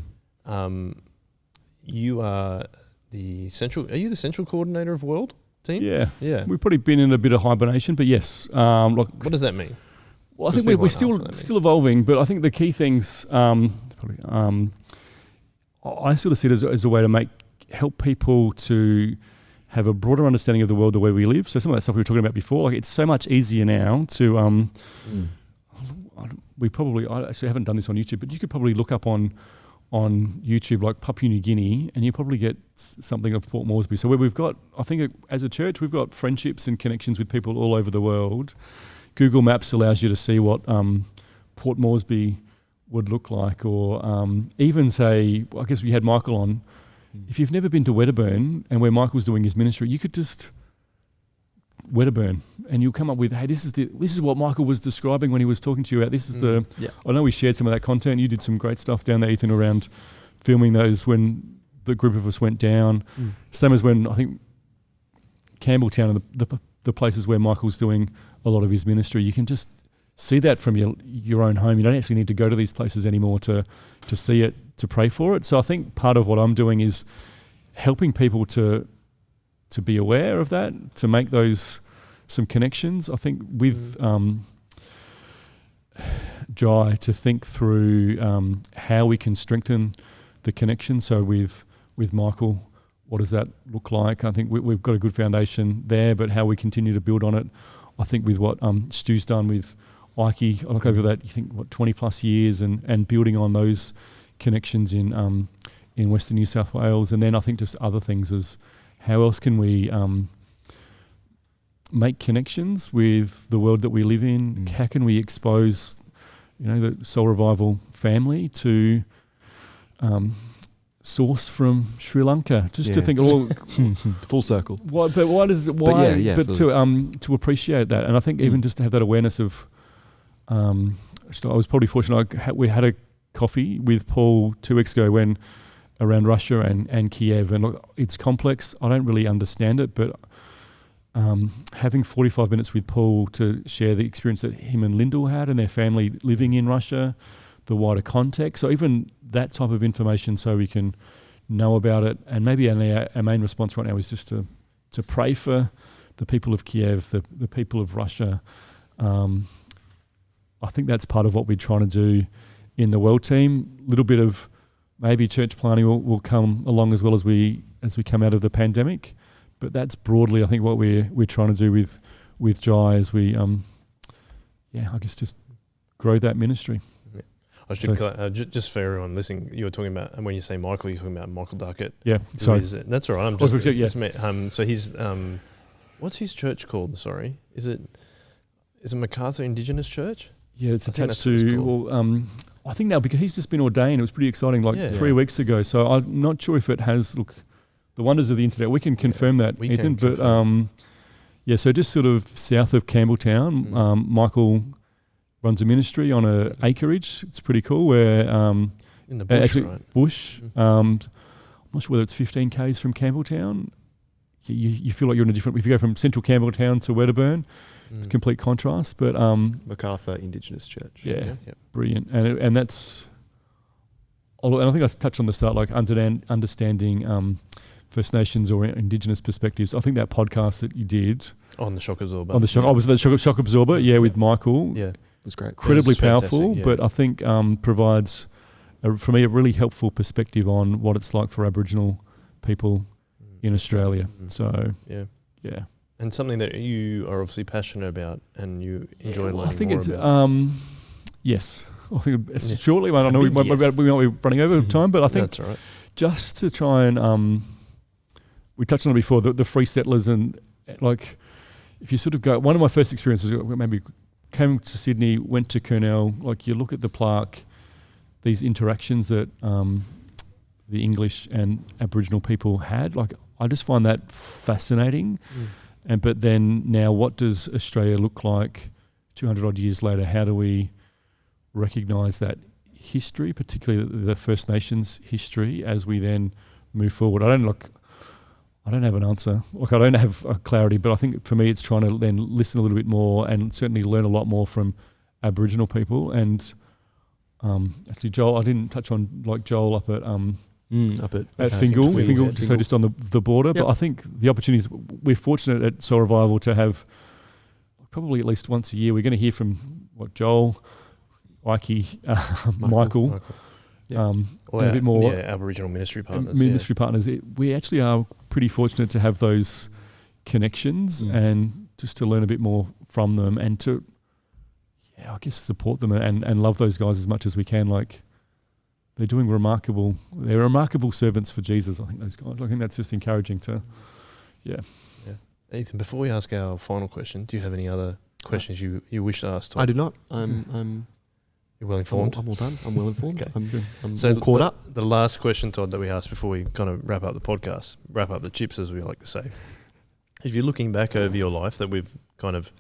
You are Are you the central coordinator of World team? Yeah. We've probably been in a bit of hibernation, but yes. What does that mean? Well, I think we're still evolving, but I think the key things, I sort of see it as a way to help people to have a broader understanding of the world, the way we live. So some of that stuff we were talking about before, like it's so much easier now to, I actually haven't done this on YouTube, but you could probably look up on YouTube like Papua New Guinea, and you probably get something of Port Moresby. So where we've got, I think as a church, we've got friendships and connections with people all over the world. Google Maps allows you to see what Port Moresby would look like, or even say, I guess we had Michael on. If you've never been to Wedderburn and where Michael's doing his ministry, you could just Wedderburn, and you'll come up with, hey, this is what Michael was describing when he was talking to you about. This is I know we shared some of that content. You did some great stuff down there, Ethan, around filming those when the group of us went down. Same as when I think Campbelltown and the places where Michael's doing a lot of his ministry. You can just see that from your own home. You don't actually need to go to these places anymore to see it, to pray for it. So I think part of what I'm doing is helping people to be aware of that, to make some connections. I think with Jai, to think through how we can strengthen the connection. So with Michael, what does that look like? I think we've got a good foundation there, but how we continue to build on it. I think with what Stu's done with Ike, I look over that, you think, 20 plus years and building on those connections in Western New South Wales. And then I think just other things is how else can we make connections with the world that we live in? How can we expose, the Soul Revival family to source from Sri Lanka? Just to think, full circle. Why to appreciate that, and I think even just to have that awareness of. I was probably fortunate. We had a coffee with Paul 2 weeks ago around Russia and Kiev, and look, it's complex. I don't really understand it, but having 45 minutes with Paul to share the experience that him and Lyndall had and their family living in Russia, the wider context, so even that type of information, so we can know about it. And maybe our main response right now is just to pray for the people of Kiev, the people of Russia. I think that's part of what we're trying to do in the World team. A little bit of maybe church planning will come along as well as we come out of the pandemic, but that's broadly I think what we're trying to do with Jai as we I guess just grow that ministry. Yeah. I should just for everyone listening, you were talking about, and when you say Michael, you're talking about Michael Duckett. Yeah, sorry. That's all right. I'm just so he's what's his church called? Sorry, is it MacArthur Indigenous Church? Yeah, it's attached to. I think now because he's just been ordained. It was pretty exciting, 3 weeks ago. So I'm not sure if it has. Look, the wonders of the internet. We can confirm that, Ethan. But so just sort of south of Campbelltown, Michael runs a ministry on a acreage. It's pretty cool. Where in the bush, right? Bush. I'm not sure whether it's 15 k's from Campbelltown. You feel like you're in a different. If you go from central Campbelltown to Wedderburn. It's a complete contrast, but MacArthur Indigenous Church. Yeah. Brilliant, and that's. And I think I touched on the start, like understanding First Nations or Indigenous perspectives. I think that podcast that you did on the shock absorber, was the shock absorber, with Michael. Yeah, it was great, incredibly powerful. But I think provides for me a really helpful perspective on what it's like for Aboriginal people in Australia. So yeah. And something that you are obviously passionate about and you enjoy learning more about. I think it's, yes. I think shortly, I don't know, we might be running over time, but I think that's right. Just to try and, we touched on it before, the free settlers and like, if you sort of go, one of my first experiences, maybe came to Sydney, went to Kurnell, like you look at the plaque, these interactions that the English and Aboriginal people had, like I just find that fascinating. But then now, what does Australia look like 200 odd years later? How do we recognise that history, particularly the First Nations history, as we then move forward? I don't have an answer. Like I don't have a clarity, but I think for me, it's trying to then listen a little bit more and certainly learn a lot more from Aboriginal people. And actually, Joel, I didn't touch on like Joel up at Up at Fingal, Fingal, so just on the border. But I think the opportunities, we're fortunate at Soul Revival to have probably at least once a year. We're going to hear from Joel, Ike, Michael. Or a bit more Aboriginal ministry partners. We actually are pretty fortunate to have those connections and just to learn a bit more from them and to, I guess, support them and love those guys as much as we can. Like, they're remarkable servants for Jesus, I think, those guys. I think that's just encouraging to, Ethan, before we ask our final question, do you have any other questions you wish to ask, Todd? I do not. I'm You're well informed? I'm all done. I'm well informed. Okay. I'm So all caught up. The last question, Todd, that we asked before we kind of wrap up the podcast, wrap up the chips, as we like to say. If you're looking back over your life that we've kind of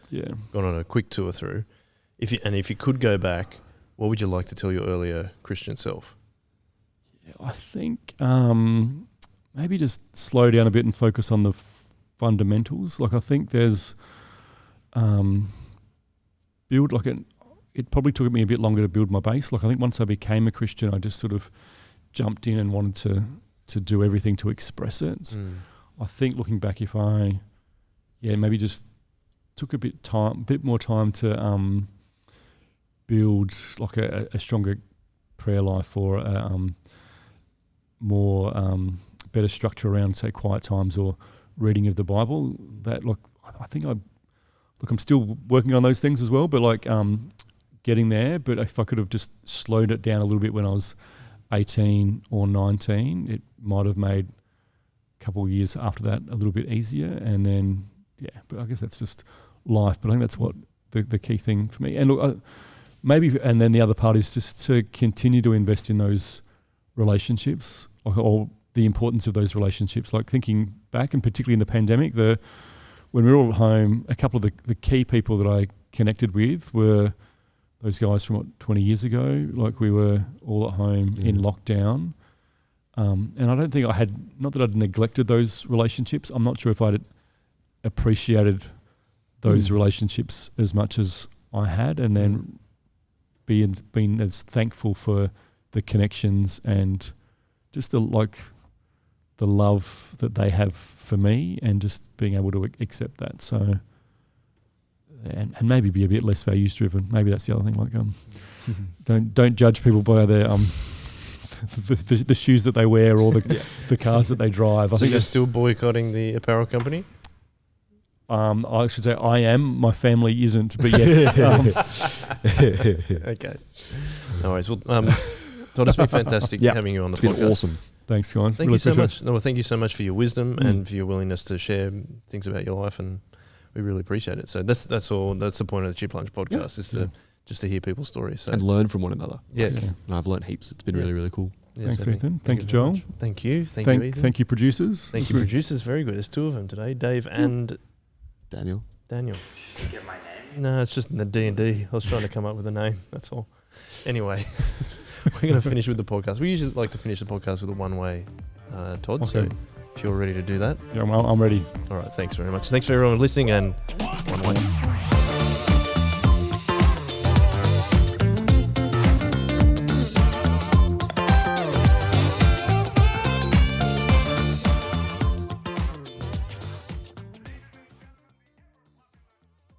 gone on a quick tour through, if you could go back, what would you like to tell your earlier Christian self? I think maybe just slow down a bit and focus on the fundamentals. Like, I think there's it probably took me a bit longer to build my base. Like, I think once I became a Christian, I just sort of jumped in and wanted to do everything to express it. I think looking back, if I maybe just took a bit more time to build like a stronger prayer life or more better structure around, say, quiet times or reading of the Bible. That, look, I think I'm still working on those things as well, but like getting there. But if I could have just slowed it down a little bit when I was 18 or 19, it might have made a couple of years after that a little bit easier. And then, but I guess that's just life. But I think that's what the key thing for me. And look, and then the other part is just to continue to invest in those relationships or the importance of those relationships. Like, thinking back, and particularly in the pandemic, when we were all at home, a couple of the key people that I connected with were those guys from 20 years ago. Like, we were all at home in lockdown. And I don't think not that I'd neglected those relationships. I'm not sure if I'd appreciated those relationships as much as I had, and then been as thankful for the connections and just the love that they have for me, and just being able to accept that. So, and maybe be a bit less values driven. Maybe that's the other thing. Like, don't judge people by their the shoes that they wear or the cars that they drive. I think you're still boycotting the apparel company? I should say I am. My family isn't, but yes. Okay. No worries. Well, Todd, it's been fantastic having you on the podcast. It's been awesome. Thanks, guys. Thank you so much. No, well, thank you so much for your wisdom and for your willingness to share things about your life, and we really appreciate it. So that's all. That's the point of the Chip Lunch podcast, is to hear people's stories and learn from one another. Yes, and I've learned heaps. It's been really, really cool. Yeah, Thanks, Ethan. Thank you, Joel. Thank you. Thank you, Ethan. Thank you, producers. Thank you, producers. Very good. There's two of them today, Dave and Daniel. Did you get my name? No, it's just in the D&D. I was trying to come up with a name. That's all. Anyway, we're going to finish with the podcast. We usually like to finish the podcast with a one-way, Todd. Okay. So if you're ready to do that. Yeah, I'm ready. All right. Thanks very much. Thanks for everyone listening, and